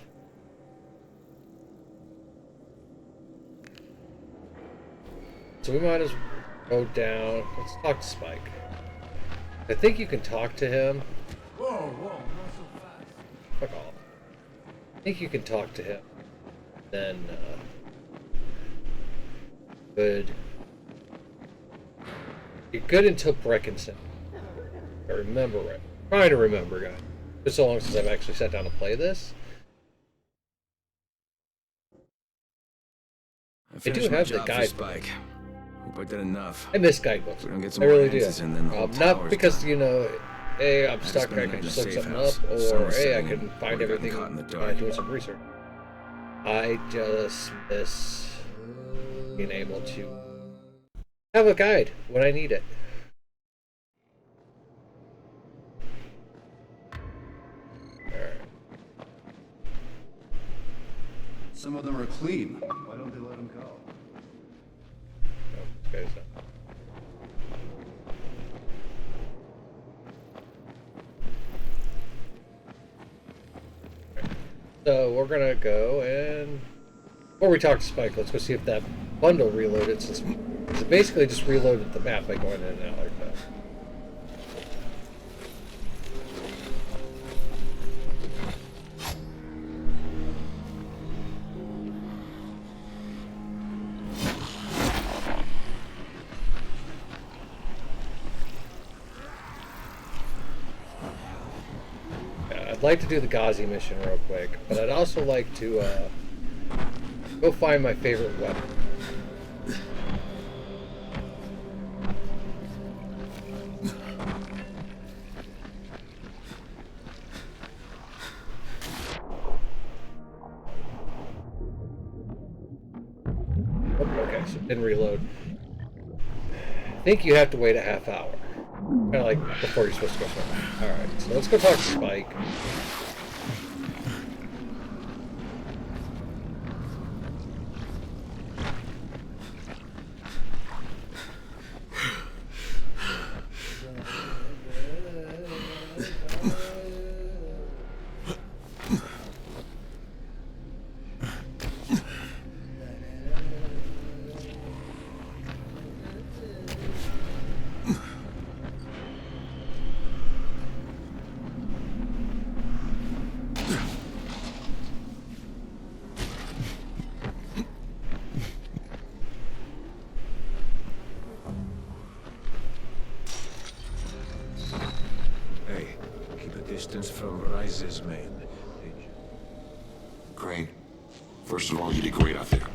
Speaker 2: So we might as well go down. Let's talk to Spike. I think you can talk to him.
Speaker 5: Whoa, not so fast.
Speaker 2: Fuck off. I think you can talk to him. Then, good. You're good until Breckenson. I remember right. I'm trying to remember, guys. It's so long since I've actually sat down to play this. I do have the guidebook.
Speaker 5: Hope I did enough.
Speaker 2: I miss guidebooks.
Speaker 5: We don't get some
Speaker 2: I
Speaker 5: more
Speaker 2: really do.
Speaker 5: answers and then the whole
Speaker 2: Not
Speaker 5: tower's
Speaker 2: because,
Speaker 5: done.
Speaker 2: you know, hey, I'm
Speaker 5: I
Speaker 2: stuck,
Speaker 5: spent
Speaker 2: I
Speaker 5: the
Speaker 2: can
Speaker 5: night
Speaker 2: just
Speaker 5: in a
Speaker 2: look
Speaker 5: safe
Speaker 2: something
Speaker 5: house.
Speaker 2: up, or
Speaker 5: Sun was
Speaker 2: hey, I
Speaker 5: setting
Speaker 2: can
Speaker 5: and
Speaker 2: find
Speaker 5: would've gotten
Speaker 2: everything
Speaker 5: caught in the
Speaker 2: by
Speaker 5: dark.
Speaker 2: doing some research. I just miss being able to have a guide when I need it.
Speaker 1: Some of them are clean. Why don't they let them go?
Speaker 2: Okay, so we're gonna go and before we talk to Spike, let's go see if that bundle reloaded since it basically just reloaded the map by going in and out like that. I'd like to do the Ghazi mission real quick, but I'd also like to go find my favorite weapon. Oh, okay, so it didn't reload. I think you have to wait a half hour. Kind of like before you're supposed to go swimming. Alright, so let's go talk to Spike.
Speaker 19: Hey, keep a distance from Rise's men.
Speaker 6: Crane, first of all, you did great out there.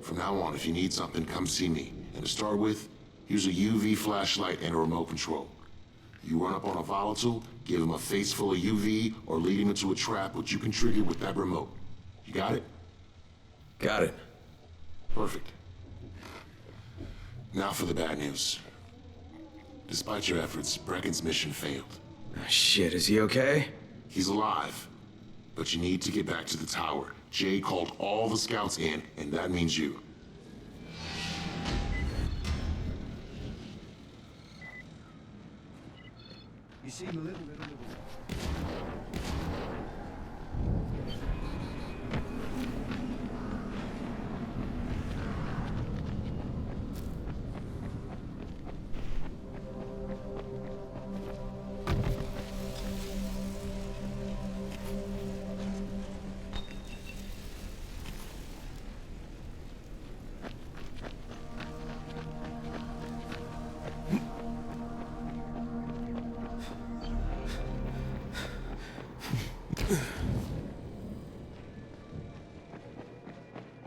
Speaker 6: From now on, if you need something, come see me. And to start with, here's a UV flashlight and a remote control. You run up on a volatile, give him a face full of UV, or lead him into a trap which you can trigger with that remote. You got it?
Speaker 5: Got it.
Speaker 6: Perfect. Now for the bad news. Despite your efforts, Brecken's mission failed.
Speaker 5: Shit, is he okay?
Speaker 6: He's alive. But you need to get back to the tower. Jay called all the scouts in, and that means you.
Speaker 1: You seem a little bit under the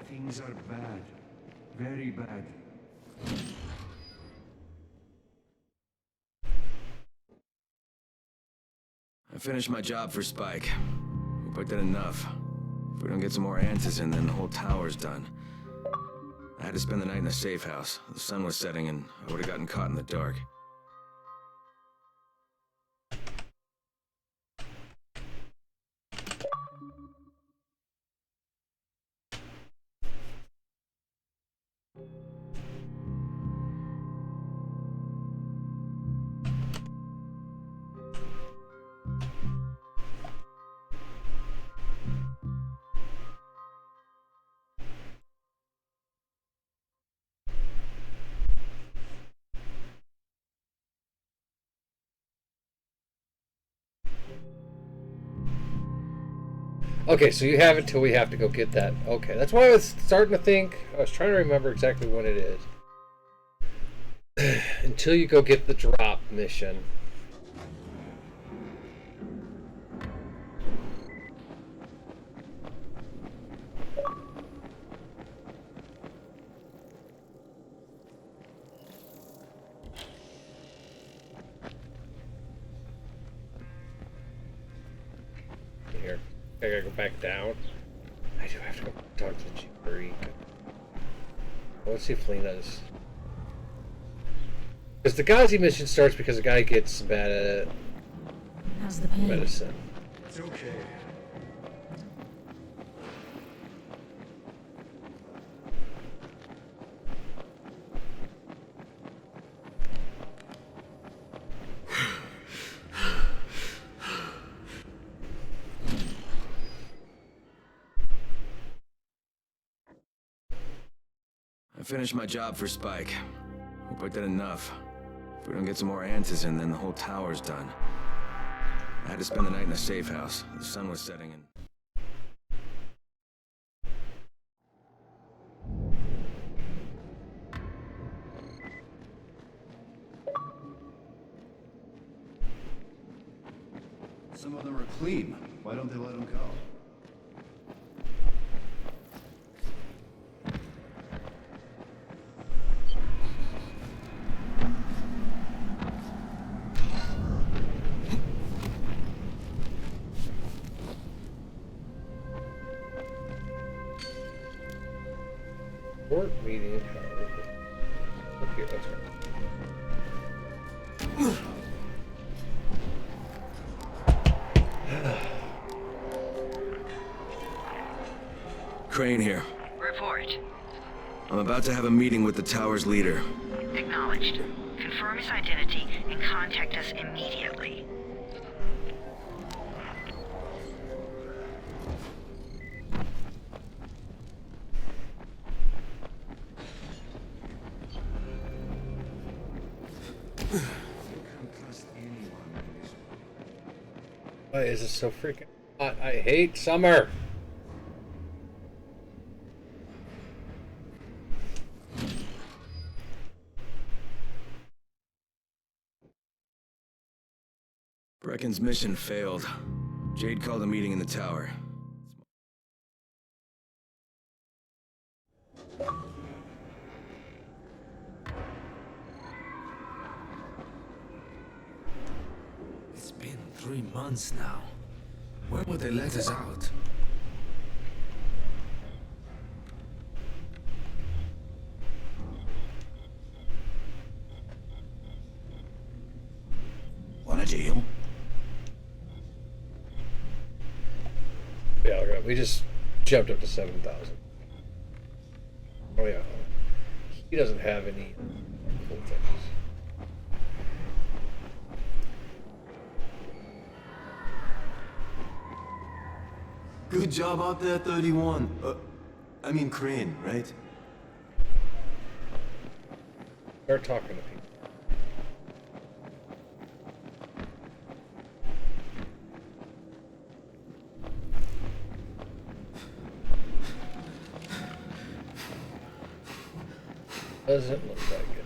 Speaker 1: Things are bad. Very bad.
Speaker 5: I finished my job for Spike. Hope I did enough. If we don't get some more answers in, then the whole tower's done. I had to spend the night in a safe house. The sun was setting and I would have gotten caught in the dark.
Speaker 2: Okay, so you have it till we have to go get that. Okay, that's why I was starting to think. I was trying to remember exactly when it is. Until you go get the drop mission. Here. I gotta go back down. I do have to go talk to Jerry. Let's see if Lena's. Because the Ghazi mission starts because the guy gets bad at
Speaker 4: How's the pain?
Speaker 2: medicine.
Speaker 19: It's okay.
Speaker 5: I finished my job for Spike. Hope I did enough. If we don't get some more answers in, then the whole tower's done. I had to spend the night in a safe house. The sun was setting and...
Speaker 1: Some of them are clean. Why don't they let them go?
Speaker 2: Fort Median Tower. Up here, that's right.
Speaker 5: Crane here.
Speaker 20: Report.
Speaker 5: I'm about to have a meeting with the tower's leader.
Speaker 20: Acknowledged. Confirm his identity and contact us immediately.
Speaker 2: Why is it so freaking hot? I hate summer.
Speaker 5: Brecken's mission failed. Jade called a meeting in the tower.
Speaker 19: It's been 3 months now. When would they let us out? Want a deal?
Speaker 2: Yeah, okay. We just jumped up to 7,000. Oh yeah. He doesn't have any cool things.
Speaker 19: Good job out there, 31. I mean Crane, right?
Speaker 2: Start talking to people. Doesn't look like it.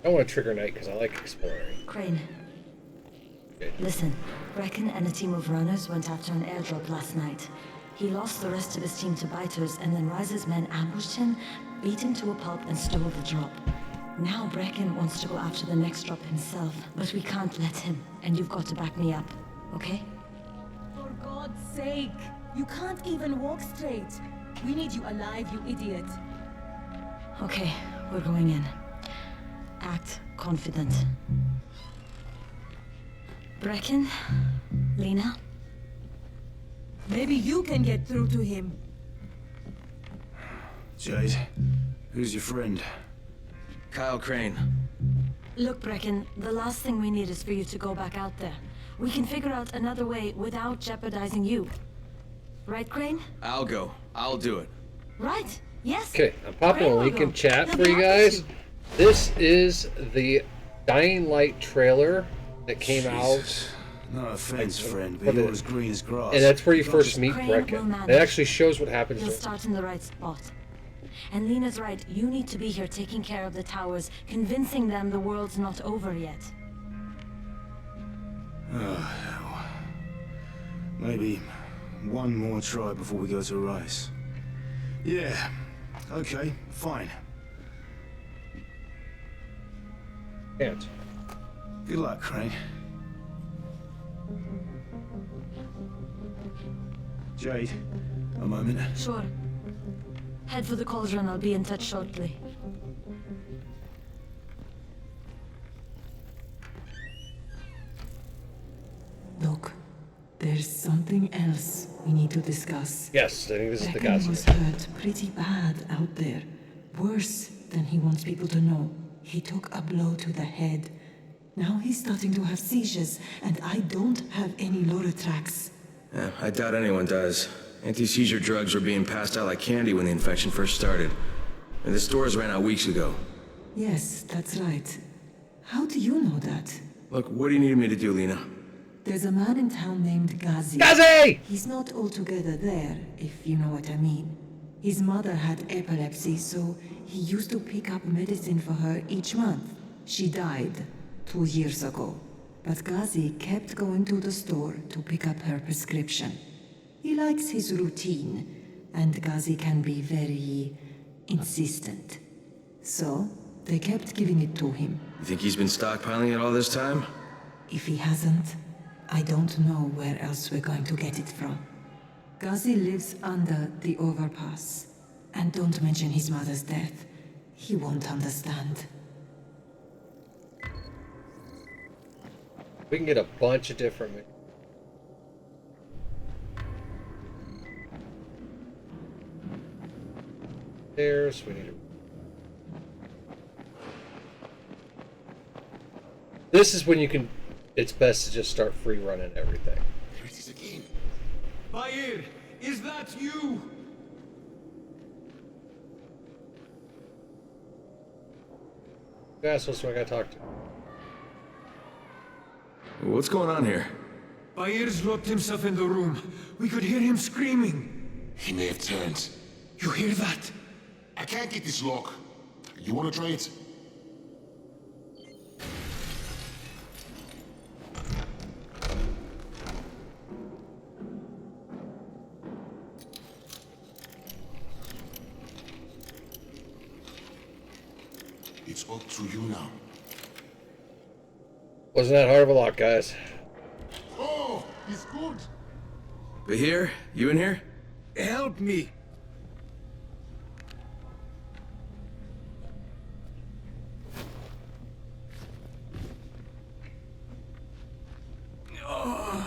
Speaker 2: I want to trigger night because I like exploring.
Speaker 21: Crane. Listen, Brecken and a team of runners went after an airdrop last night. He lost the rest of his team to biters, and then Rise's men ambushed him, beat him to a pulp, and stole the drop. Now Brecken wants to go after the next drop himself, but we can't let him, and you've got to back me up, okay?
Speaker 4: For God's sake! You can't even walk straight. We need you alive, you idiot.
Speaker 21: Okay, we're going in. Act confident. Brecken? Lena?
Speaker 4: Maybe you can get through to him.
Speaker 19: Jade, who's your friend?
Speaker 5: Kyle Crane.
Speaker 21: Look, Brecken, the last thing we need is for you to go back out there. We can figure out another way without jeopardizing you. Right, Crane?
Speaker 5: I'll go. I'll do it.
Speaker 21: Right. Yes.
Speaker 2: Okay, I'm popping
Speaker 21: Crane
Speaker 2: a
Speaker 21: will
Speaker 2: link
Speaker 21: go.
Speaker 2: in chat
Speaker 21: He'll
Speaker 2: for
Speaker 21: be
Speaker 2: you
Speaker 21: happy
Speaker 2: guys.
Speaker 21: to.
Speaker 2: This is the Dying Light trailer that came
Speaker 19: Jesus.
Speaker 2: out.
Speaker 19: No offense,
Speaker 2: Like,
Speaker 19: friend,
Speaker 2: what
Speaker 19: but you're
Speaker 2: the-
Speaker 19: as green as grass.
Speaker 2: And that's where you
Speaker 19: can't
Speaker 2: first
Speaker 19: just-
Speaker 2: meet
Speaker 21: Crane will
Speaker 2: Brecken.
Speaker 21: manage.
Speaker 2: It actually shows what happens.
Speaker 21: You'll
Speaker 2: to him.
Speaker 21: start in the right spot. And Lena's right, you need to be here taking care of the towers, convincing them the world's not over yet.
Speaker 19: Oh, hell. Maybe one more try before we go to Rice. Yeah, okay, fine.
Speaker 2: Can't.
Speaker 19: Good luck, Crane. Jade, a moment.
Speaker 21: Sure. Head for the cauldron, I'll be in touch shortly.
Speaker 3: Look, there's something else we need to discuss.
Speaker 2: Yes, I think this is the
Speaker 3: Brecken
Speaker 2: guy.
Speaker 3: was hurt pretty bad out there. Worse than he wants people to know. He took a blow to the head. Now he's starting to have seizures, and I don't have any Loratrax.
Speaker 5: Yeah, I doubt anyone does. Anti-seizure drugs were being passed out like candy when the infection first started. And the stores ran out weeks ago.
Speaker 3: Yes, that's right. How do you know that?
Speaker 5: Look, what do you need me to do, Lena?
Speaker 3: There's a man in town named Ghazi.
Speaker 2: Ghazi!
Speaker 3: He's not altogether there, if you know what I mean. His mother had epilepsy, so he used to pick up medicine for her each month. She died 2 years ago, but Ghazi kept going to the store to pick up her prescription. He likes his routine, and Ghazi can be very insistent. So, they kept giving it to him.
Speaker 5: You think he's been stockpiling it all this time?
Speaker 3: If he hasn't, I don't know where else we're going to get it from. Ghazi lives under the overpass. And don't mention his mother's death. He won't understand.
Speaker 2: We can get a bunch of different. There's. We need to. This is when you can. It's best to just start free running everything.
Speaker 6: There it is again.
Speaker 19: Bayer, is that you?
Speaker 2: That's what I gotta talk to.
Speaker 5: What's going on here?
Speaker 19: Bayer's locked himself in the room. We could hear him screaming.
Speaker 6: He may have turned.
Speaker 19: You hear that?
Speaker 6: I can't get this lock. You want to try it? It's up to you now.
Speaker 2: Wasn't that hard of a lock, guys?
Speaker 6: Oh, he's good.
Speaker 5: Bahir, you in here?
Speaker 19: Help me.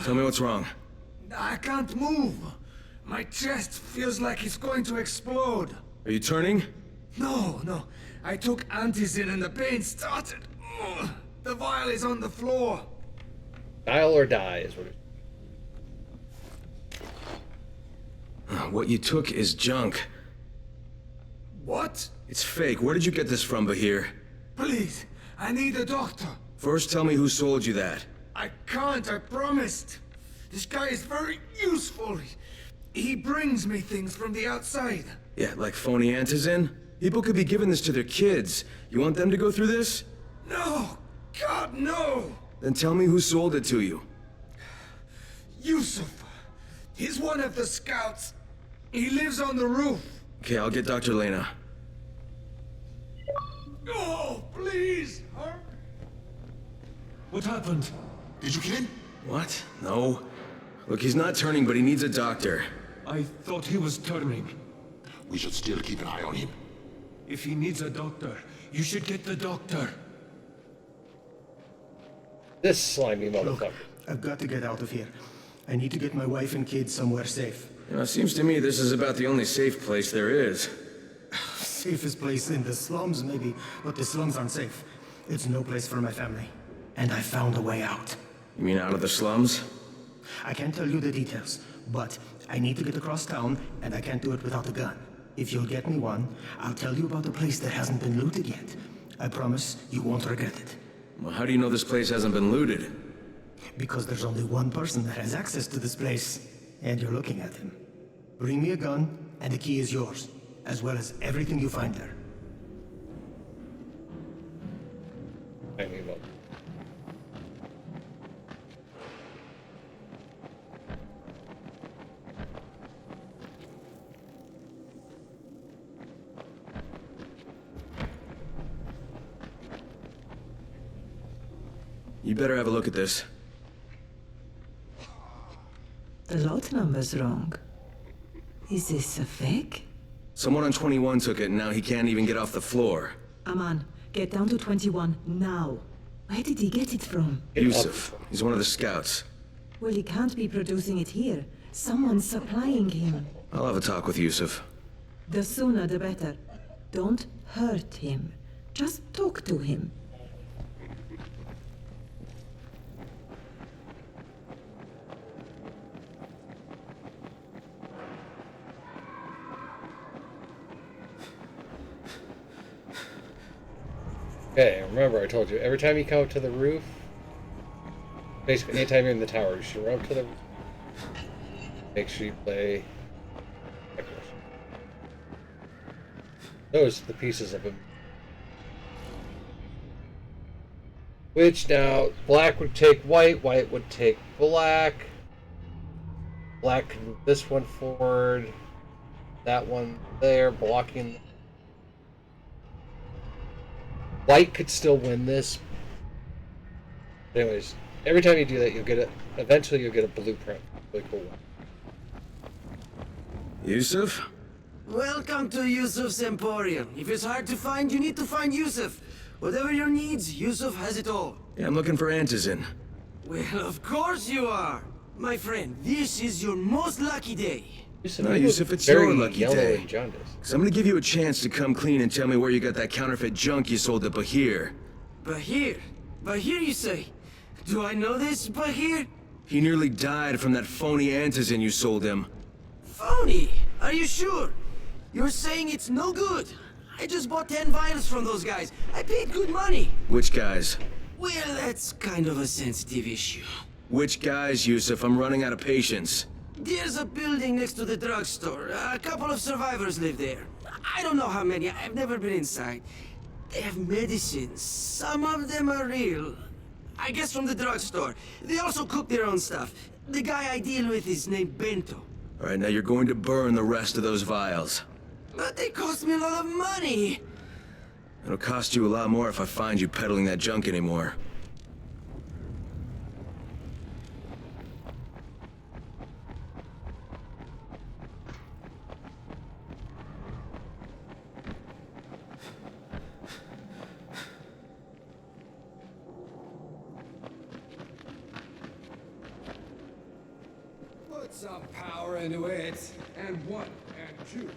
Speaker 5: Tell me what's wrong.
Speaker 19: I can't move. My chest feels like it's going to explode.
Speaker 5: Are you turning?
Speaker 19: No. I took Antizin and the pain started. Ugh. The vial is on the floor.
Speaker 2: Dial or die is what it is.
Speaker 5: What you took is junk.
Speaker 19: What?
Speaker 5: It's fake. Where did you get this from, Bahir?
Speaker 19: Please, I need a doctor.
Speaker 5: First, tell me who sold you that.
Speaker 19: I can't, I promised. This guy is very useful. He brings me things from the outside.
Speaker 5: Yeah, like phony Antizin? People could be giving this to their kids. You want them to go through this?
Speaker 19: No! God, no!
Speaker 5: Then tell me who sold it to you.
Speaker 19: Yusuf. He's one of the scouts. He lives on the roof.
Speaker 5: Okay, I'll get Dr. Lena.
Speaker 19: Oh, please! Hurry. What happened?
Speaker 6: Did you kill him?
Speaker 5: What? No. Look, he's not turning, but he needs a doctor.
Speaker 19: I thought he was turning.
Speaker 6: We should still keep an eye on him.
Speaker 19: If he needs a doctor, you should get the doctor.
Speaker 2: This slimy motherfucker.
Speaker 22: Look, I've got to get out of here. I need to get my wife and kids somewhere safe.
Speaker 5: You know, it seems to me this is about the only safe place there is.
Speaker 22: Safest place in the slums, maybe, but the slums aren't safe. It's no place for my family. And I found a way out.
Speaker 5: You mean out of the slums?
Speaker 22: I can't tell you the details, but I need to get across town, and I can't do it without a gun. If you'll get me one, I'll tell you about a place that hasn't been looted yet. I promise you won't regret it.
Speaker 5: Well, how do you know this place hasn't been looted?
Speaker 22: Because there's only one person that has access to this place, and you're looking at him. Bring me a gun, and the key is yours, as well as everything you find there.
Speaker 2: I mean, well,
Speaker 5: You better have a look at this.
Speaker 3: The lot number's wrong. Is this a fake?
Speaker 5: Someone on 21 took it, and now he can't even get off the floor.
Speaker 3: Aman, get down to 21 now. Where did he get it from?
Speaker 5: Yusuf. He's one of the scouts.
Speaker 3: Well, he can't be producing it here. Someone's supplying him.
Speaker 5: I'll have a talk with Yusuf.
Speaker 3: The sooner the better. Don't hurt him. Just talk to him.
Speaker 2: okay, remember I told you, every time you come up to the roof, basically anytime you're in the tower, you should run up to the roof. Make sure you play Echoes. Those are the pieces of him. Which now, black would take white, white would take black. Black can move this one forward. That one there, blocking. White could still win this. Anyways, every time you do that, you'll get it. Eventually, you'll get a blueprint. Really cool one.
Speaker 5: Yusuf?
Speaker 8: Welcome to Yusuf's Emporium. If it's hard to find, you need to find Yusuf. Whatever your needs, Yusuf has it all.
Speaker 5: Yeah, I'm looking for Antizin.
Speaker 8: Well, of course you are. My friend, this is your most lucky day.
Speaker 5: No, Yusuf, it's your lucky day. 'Cause I'm gonna give you a chance to come clean and tell me where you got that counterfeit junk you sold to Bahir.
Speaker 8: Bahir? Bahir, you say? Do I know this Bahir?
Speaker 5: He nearly died from that phony Antizin you sold him.
Speaker 8: Phony? Are you sure? You're saying it's no good? I just bought 10 vials from those guys. I paid good money.
Speaker 5: Which guys?
Speaker 8: Well, that's kind of a sensitive issue.
Speaker 5: Which guys, Yusuf? I'm running out of patience.
Speaker 8: There's a building next to the drugstore. A couple of survivors live there. I don't know how many. I've never been inside. They have medicines. Some of them are real. I guess from the drugstore. They also cook their own stuff. The guy I deal with is named Bento.
Speaker 5: All right, now you're going to burn the rest of those vials.
Speaker 8: But they cost me a lot of money.
Speaker 5: It'll cost you a lot more if I find you peddling that junk anymore.
Speaker 1: Put some power into it. And one, and two.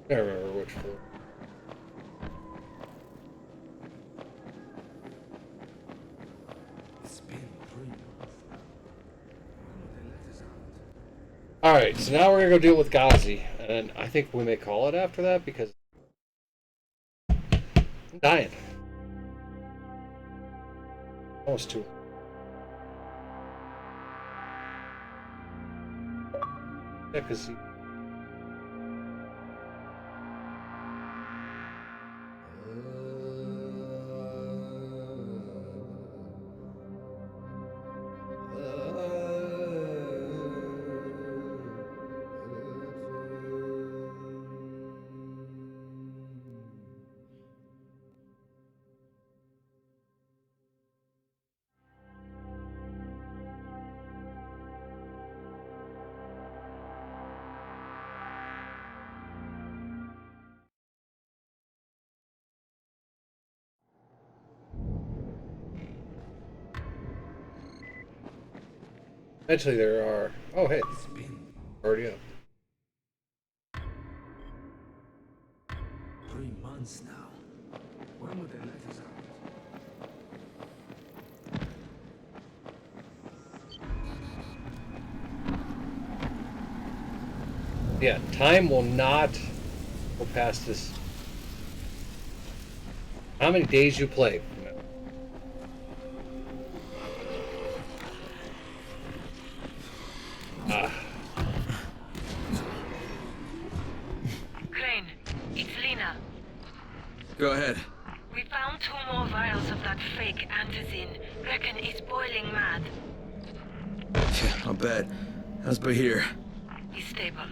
Speaker 2: I don't remember which floor.
Speaker 1: It's been 3 months.
Speaker 2: Alright, so now we're gonna go deal with Ghazi. And I think we may call it after that because I'm dying. Almost too. Yeah, because eventually there are. Oh, hey. Already up.
Speaker 19: 3 months now. When would they let us out?
Speaker 2: Yeah, time will not go past this. How many days you play?
Speaker 20: Crane, it's Lena.
Speaker 5: Go ahead.
Speaker 20: We found 2 more vials of that fake antizin. Reckon he's boiling mad.
Speaker 5: Yeah, I'll bet. How's Bahir?
Speaker 20: He's stable.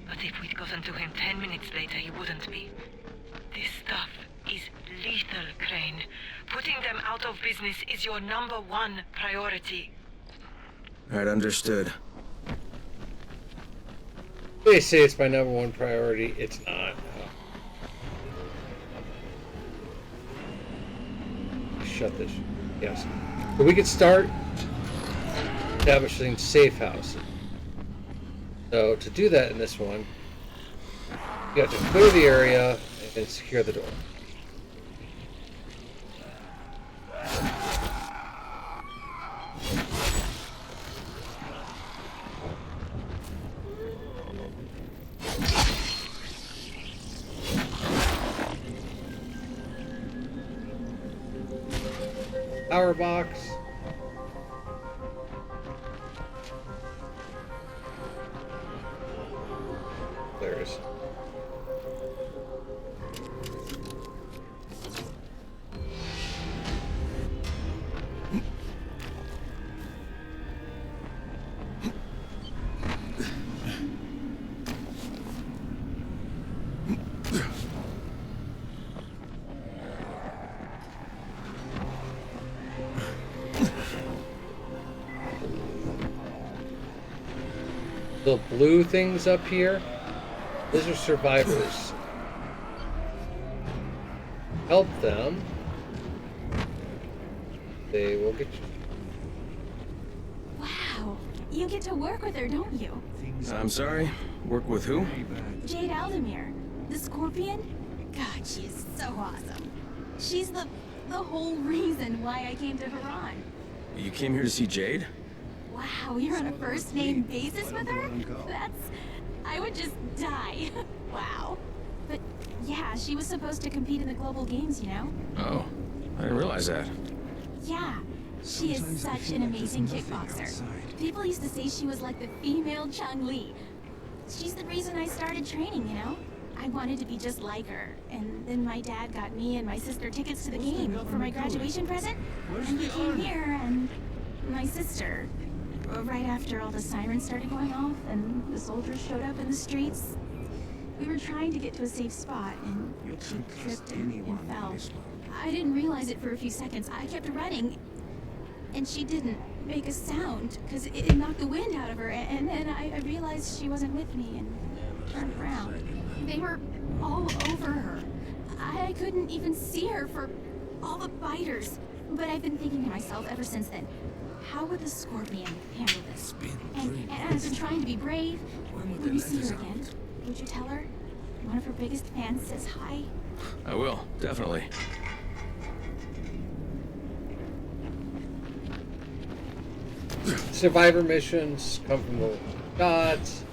Speaker 20: But if we'd gotten to him 10 minutes later, he wouldn't be. This stuff is lethal, Crane. Putting them out of business is your #1 priority.
Speaker 5: Alright, understood.
Speaker 2: They say it's my #1 priority. It's not. Shut this. Yes. So we could start establishing safe house. So to do that in this one, you have to clear the area and secure the door. Power box. There's. The blue things up here, those are survivors. Help them. They will get you.
Speaker 4: Wow, you get to work with her, don't you?
Speaker 5: I'm sorry? Work with who?
Speaker 4: Jade Aldemir, the Scorpion. God, she is so awesome. She's the whole reason why I came to Haran.
Speaker 5: You came here to see Jade?
Speaker 4: Wow, you're on a first-name basis with her? I would just die. Wow. But yeah, she was supposed to compete in the global games, you know?
Speaker 5: Oh, I didn't realize that.
Speaker 4: Yeah, she is such an amazing kickboxer. People used to say she was like the female Chun-Li. She's the reason I started training, you know? I wanted to be just like her. And then my dad got me and my sister tickets to the game for my graduation present. And we came here, and my sister, right after all the sirens started going off and the soldiers showed up in the streets, we were trying to get to a safe spot, and she tripped and fell. I didn't realize it for a few seconds. I kept running, and she didn't make a sound because it knocked the wind out of her. And then I realized she wasn't with me and turned around. They were all over her. I couldn't even see her for all the biters. But I've been thinking to myself ever since then, how would the Scorpion handle this? And I've been trying to be brave. When you see her again, would you tell her one of her biggest fans says hi?
Speaker 5: I will, definitely.
Speaker 2: Survivor missions come from the gods.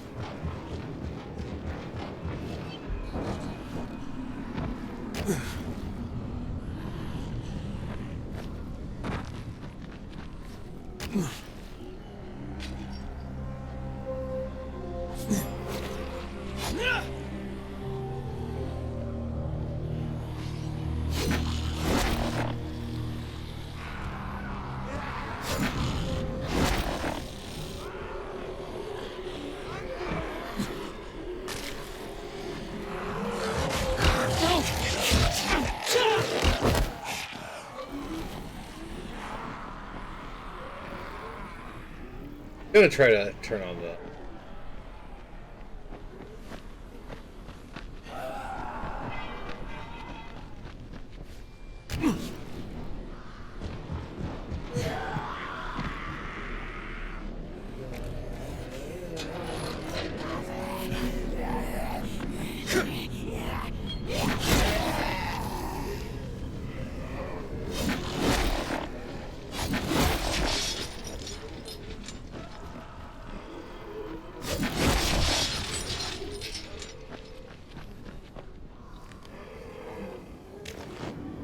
Speaker 2: I'm gonna try to turn on the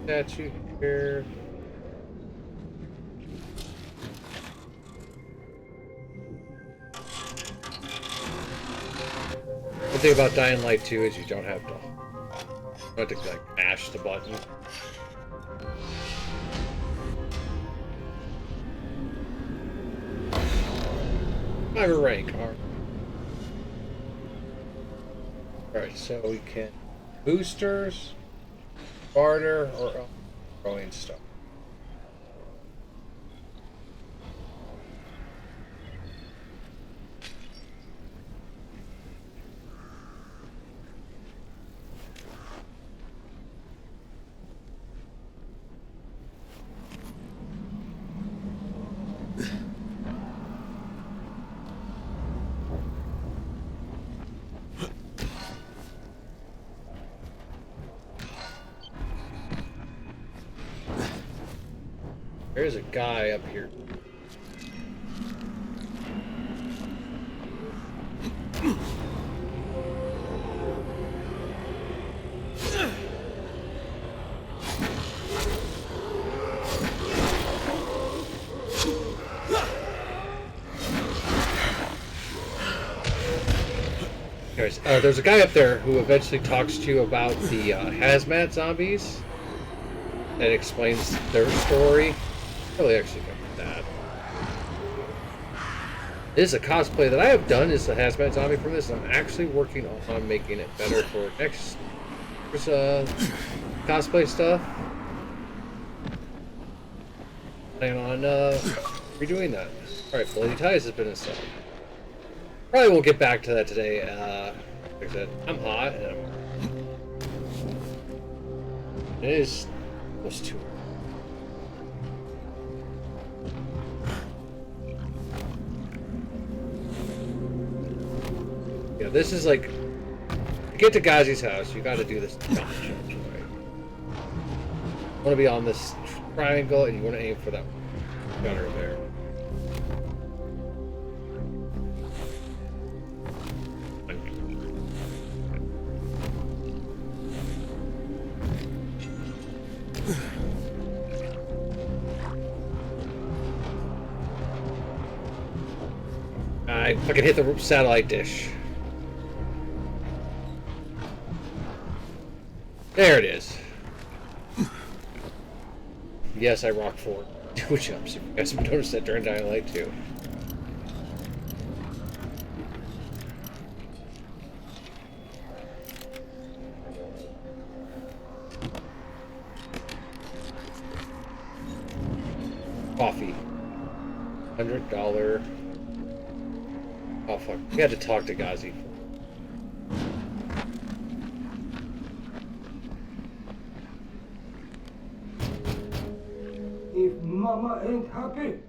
Speaker 2: statue here. thing about Dying Light 2 is you don't have to like mash the button. I have a rank. Alright, so we can boosters, barter, or growing stuff. There's a guy up here. Anyways, there's a guy up there who eventually talks to you about the hazmat zombies and explains their story. Really actually covered that. This is a cosplay that I have done is the hazmat zombie from this. I'm actually working on making it better for next cosplay stuff. Plan on redoing that. Alright, Bloody Ties has been installed. Probably won't get back to that today. Like I said, I'm hot and it is almost 2 hours. Yeah, this is like, to get to Ghazi's house, you gotta do this jump, right? You wanna be on this triangle and you wanna aim for that gunner there. I fucking hit the satellite dish. There it is. Yes, I rock forward 2 jumps. If you guys have noticed that during Dying Light 2. Coffee. $100. Oh fuck, we had to talk to Ghazi.
Speaker 9: If Mama ain't happy,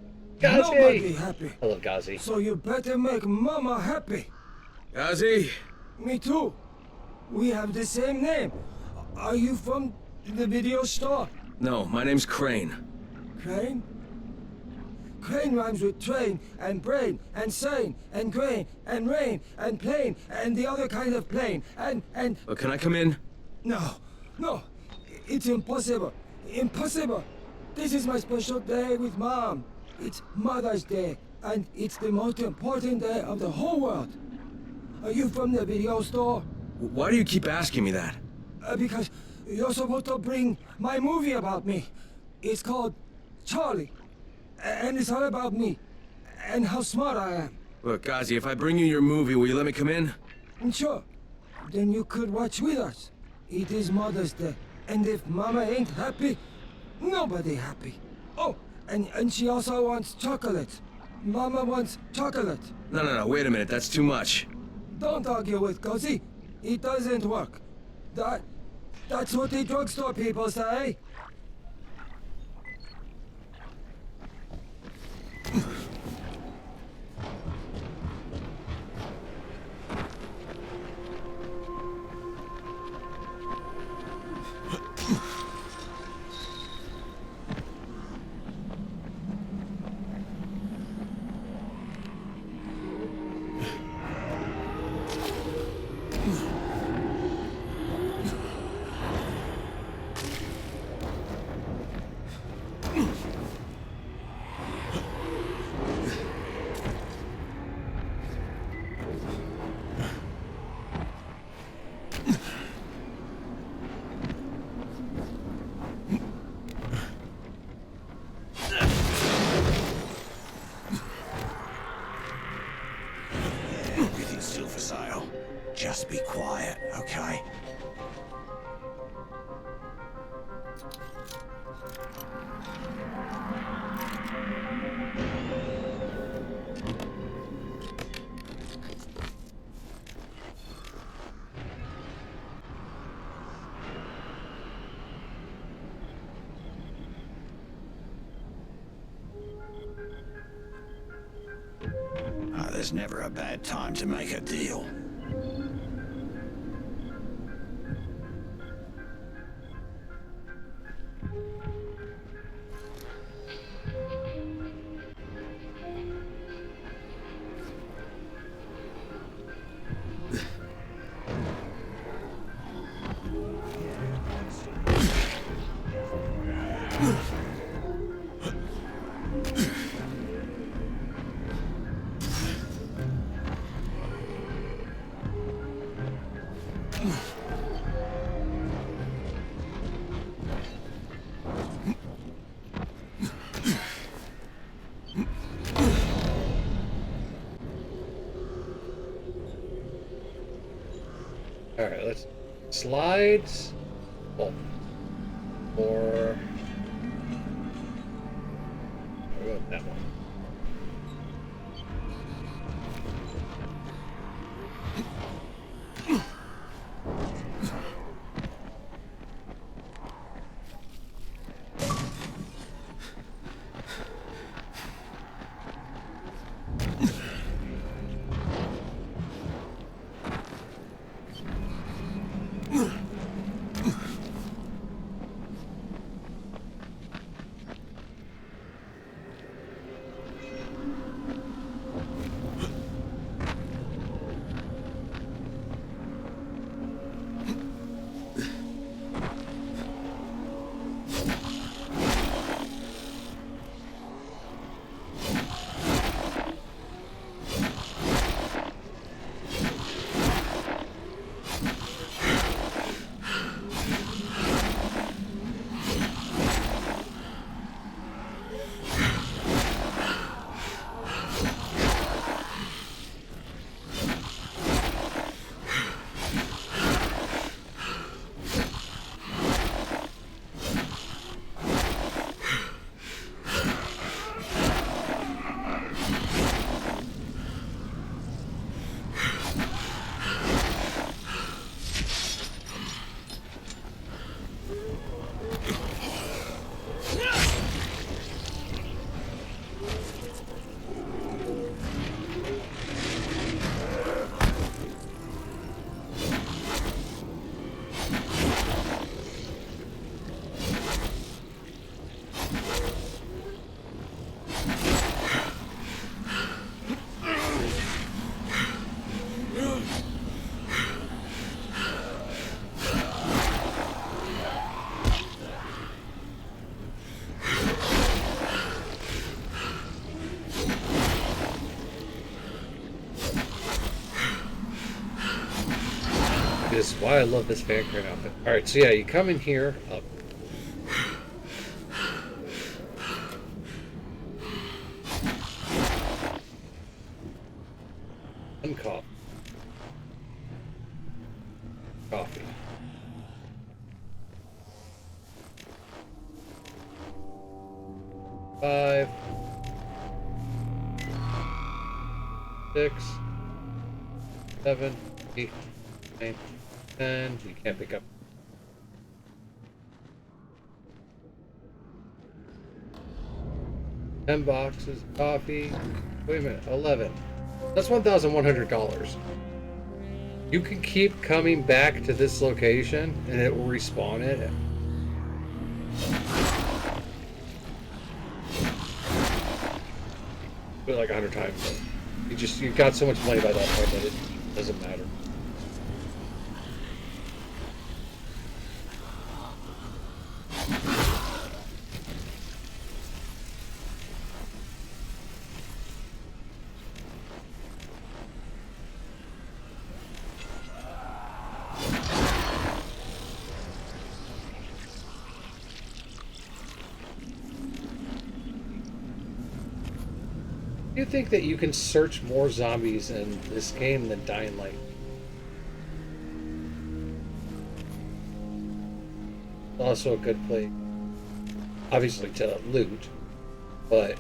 Speaker 2: Ghazi!
Speaker 9: nobody happy.
Speaker 2: I love Ghazi.
Speaker 9: So you better make Mama happy.
Speaker 5: Ghazi?
Speaker 9: Me too. We have the same name. Are you from the video store?
Speaker 5: No, my name's Crane.
Speaker 9: Crane? Crane rhymes with train, and brain, and sane, and grain, and rain, and plane, and the other kind of plane, and...
Speaker 5: Can I come in?
Speaker 9: No, it's impossible. Impossible. This is my special day with Mom. It's Mother's Day, and it's the most important day of the whole world. Are you from the video store?
Speaker 5: Why do you keep asking me that?
Speaker 9: Because you're supposed to bring my movie about me. It's called Charlie. And it's all about me, and how smart I am.
Speaker 5: Look, Ghazi, if I bring you your movie, will you let me come in?
Speaker 9: Sure. Then you could watch with us. It is Mother's Day, and if Mama ain't happy, nobody happy. Oh, and she also wants chocolate. Mama wants chocolate.
Speaker 5: No, wait a minute, that's too much.
Speaker 9: Don't argue with Ghazi. It doesn't work. That's what the drugstore people say.
Speaker 10: There's never a bad time to make a deal.
Speaker 2: Alright, let's slides. Oh. Or we'll go with that one. This is why I love this fan crane outfit. Alright, so yeah, you come in here, up. And coffee. Coffee. Five. 6. 7. 8. 9. 10. You can't pick up. $10 boxes, coffee. Wait a minute, 11. That's $1,100. You can keep coming back to this location, and it will respawn it. Do it like 100 times. You've got so much money by that point that it doesn't matter. Do you think that you can search more zombies in this game than Dying Light? Also a good place, obviously, to loot, but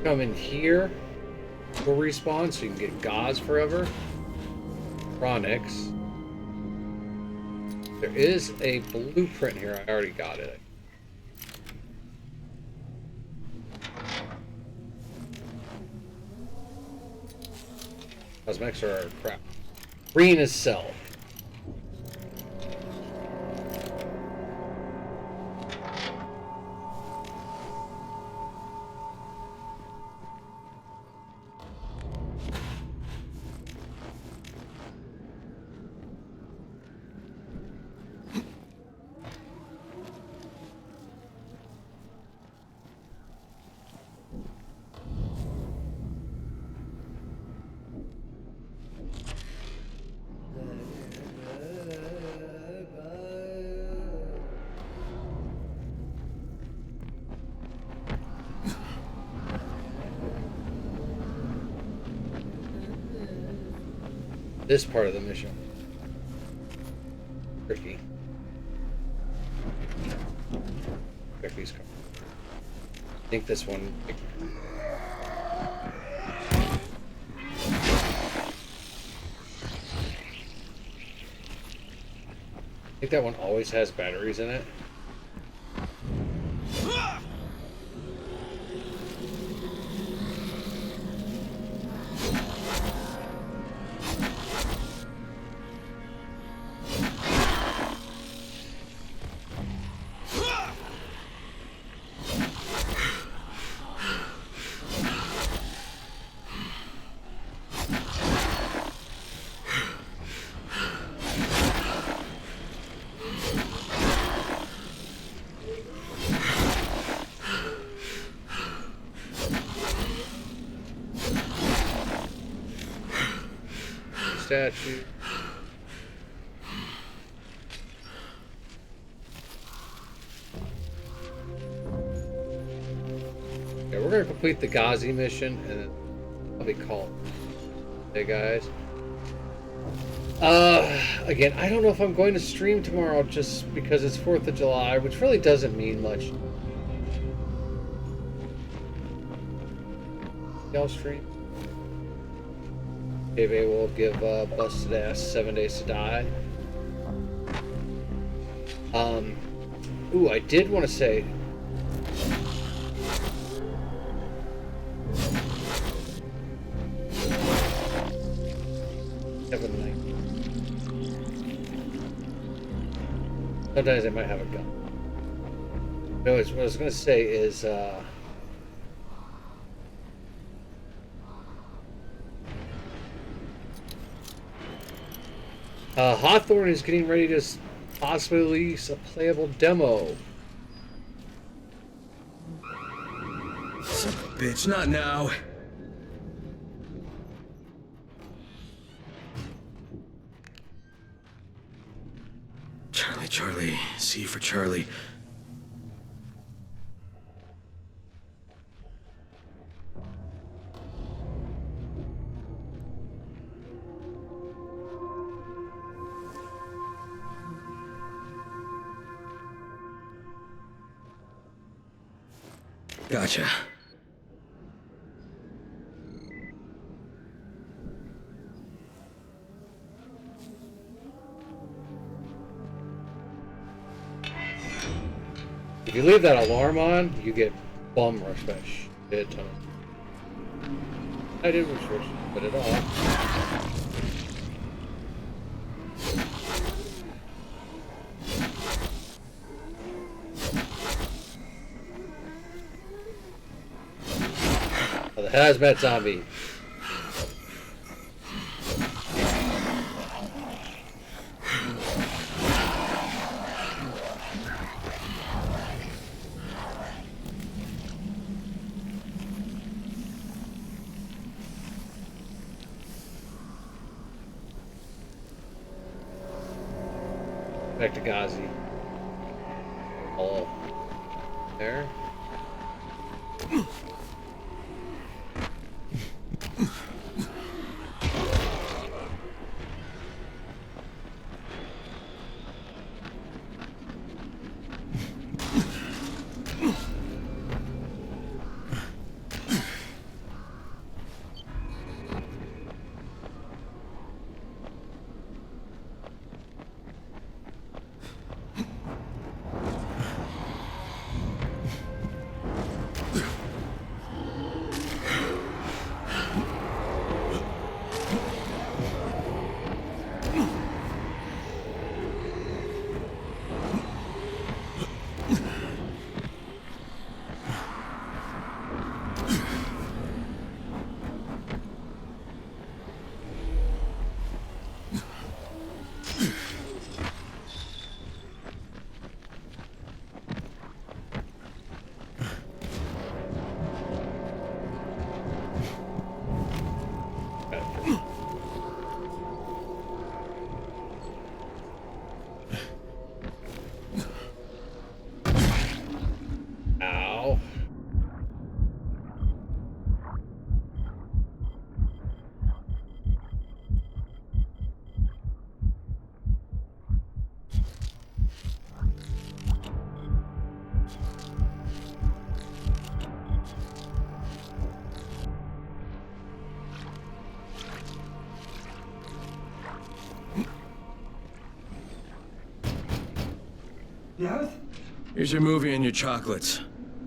Speaker 2: come in here will respawn, so you can get Gauze forever. Chronix. There is a blueprint here. I already got it. Cosmetics are crap. Green is sell. This part of the mission. Tricky. Tricky's coming. I think this one. I think that one always has batteries in it. Statue. Yeah, we're gonna complete the Ghazi mission and then probably call it. Hey guys. Again, I don't know if I'm going to stream tomorrow just because it's 4th of July, which really doesn't mean much. Y'all stream? Maybe will give Busted Ass 7 Days to Die. Ooh, I did want to say. Sometimes I might have a gun. No, what I was going to say is, Hawthorne is getting ready to possibly release a playable demo.
Speaker 5: Son of a bitch, not now. Charlie, C for Charlie. Gotcha.
Speaker 2: If you leave that alarm on, you get bum rush by shit ton. I did rush, but it off. Oh, the hazmat zombie. Back to Ghazi. Oh, there.
Speaker 9: Yes?
Speaker 5: Here's your movie and your chocolates.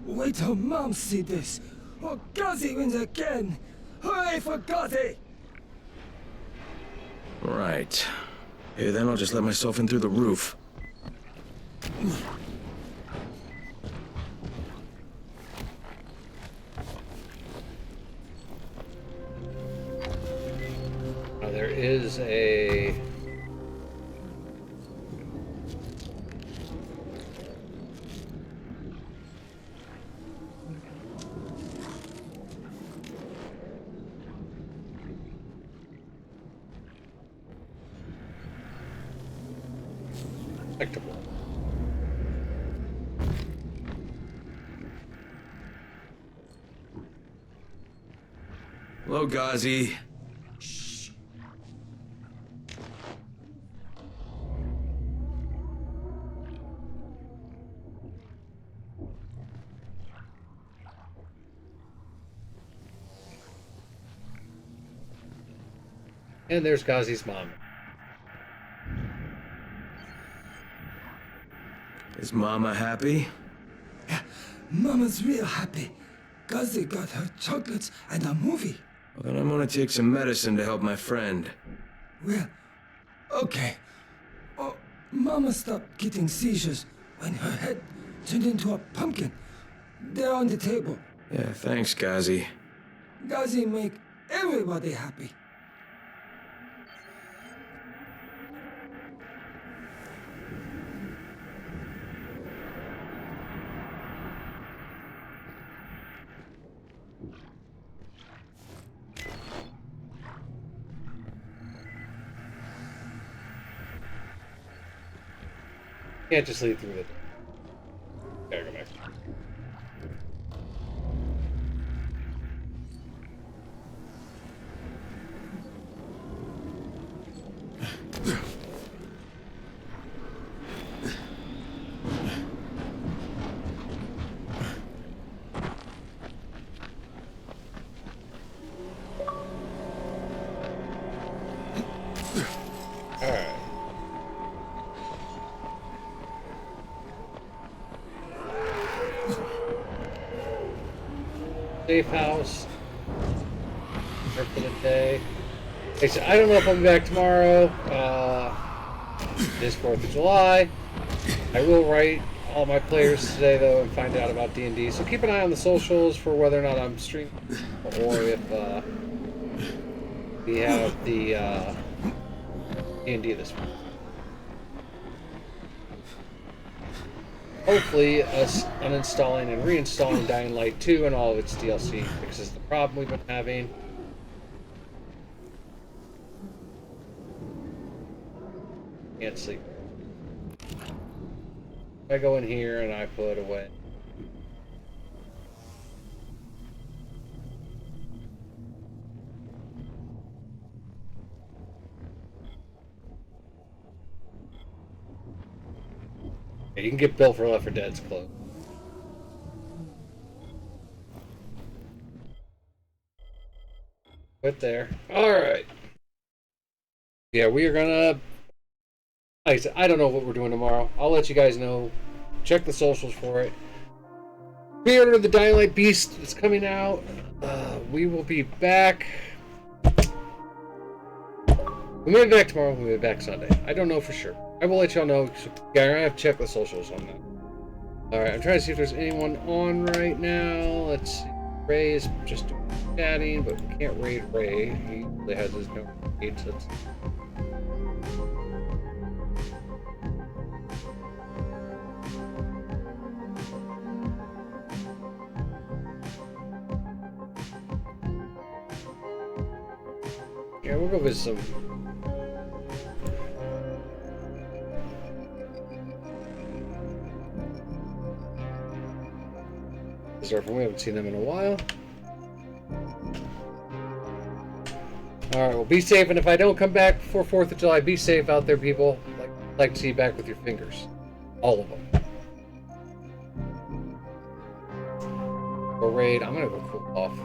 Speaker 9: Wait till Mom see this. Oh, Gazi wins again. Hooray for Gazi!
Speaker 5: Right. Here, then I'll just let myself in through the roof.
Speaker 2: Now there is a... Respectable.
Speaker 5: Hello, Ghazi.
Speaker 2: And there's Ghazi's mom.
Speaker 5: Is Mama happy?
Speaker 9: Mama's real happy. Gazi got her chocolates and a movie.
Speaker 5: Well, then I'm gonna take some medicine to help my friend.
Speaker 9: Well, okay. Oh, Mama stopped getting seizures when her head turned into a pumpkin. They're on the table.
Speaker 5: Yeah, thanks, Ghazi.
Speaker 9: Gazi make everybody happy.
Speaker 2: Can't just leave through the door. There, go back. Alright. Safe house. There for the day. Hey, so I don't know if I'll be back tomorrow. This 4th of July. I will write all my players today though and find out about D&D. So keep an eye on the socials for whether or not I'm streaming or if we have the D&D this week. Hopefully, us uninstalling and reinstalling Dying Light 2 and all of its DLC fixes the problem we've been having. Can't sleep. I go in here and I put away. Yeah, you can get Bill for Left 4 Dead's clothes. Quit there. Alright. Yeah, we are gonna... Like I said, I don't know what we're doing tomorrow. I'll let you guys know. Check the socials for it. Pre-order the Dying Light Beast is coming out. We will be back. We may be back tomorrow. We may be back Sunday. I don't know for sure. I will let y'all know. So, yeah, I have to check the socials on that. Alright, I'm trying to see if there's anyone on right now. Let's see. Ray is just chatting, but we can't raid Ray. He usually has his no raids. So yeah, we'll go visit some. We haven't seen them in a while. Alright, well, be safe, and if I don't come back before 4th of July, be safe out there, people. Like to see you back with your fingers. All of them. Or raid. I'm gonna go cool off.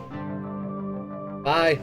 Speaker 2: Bye.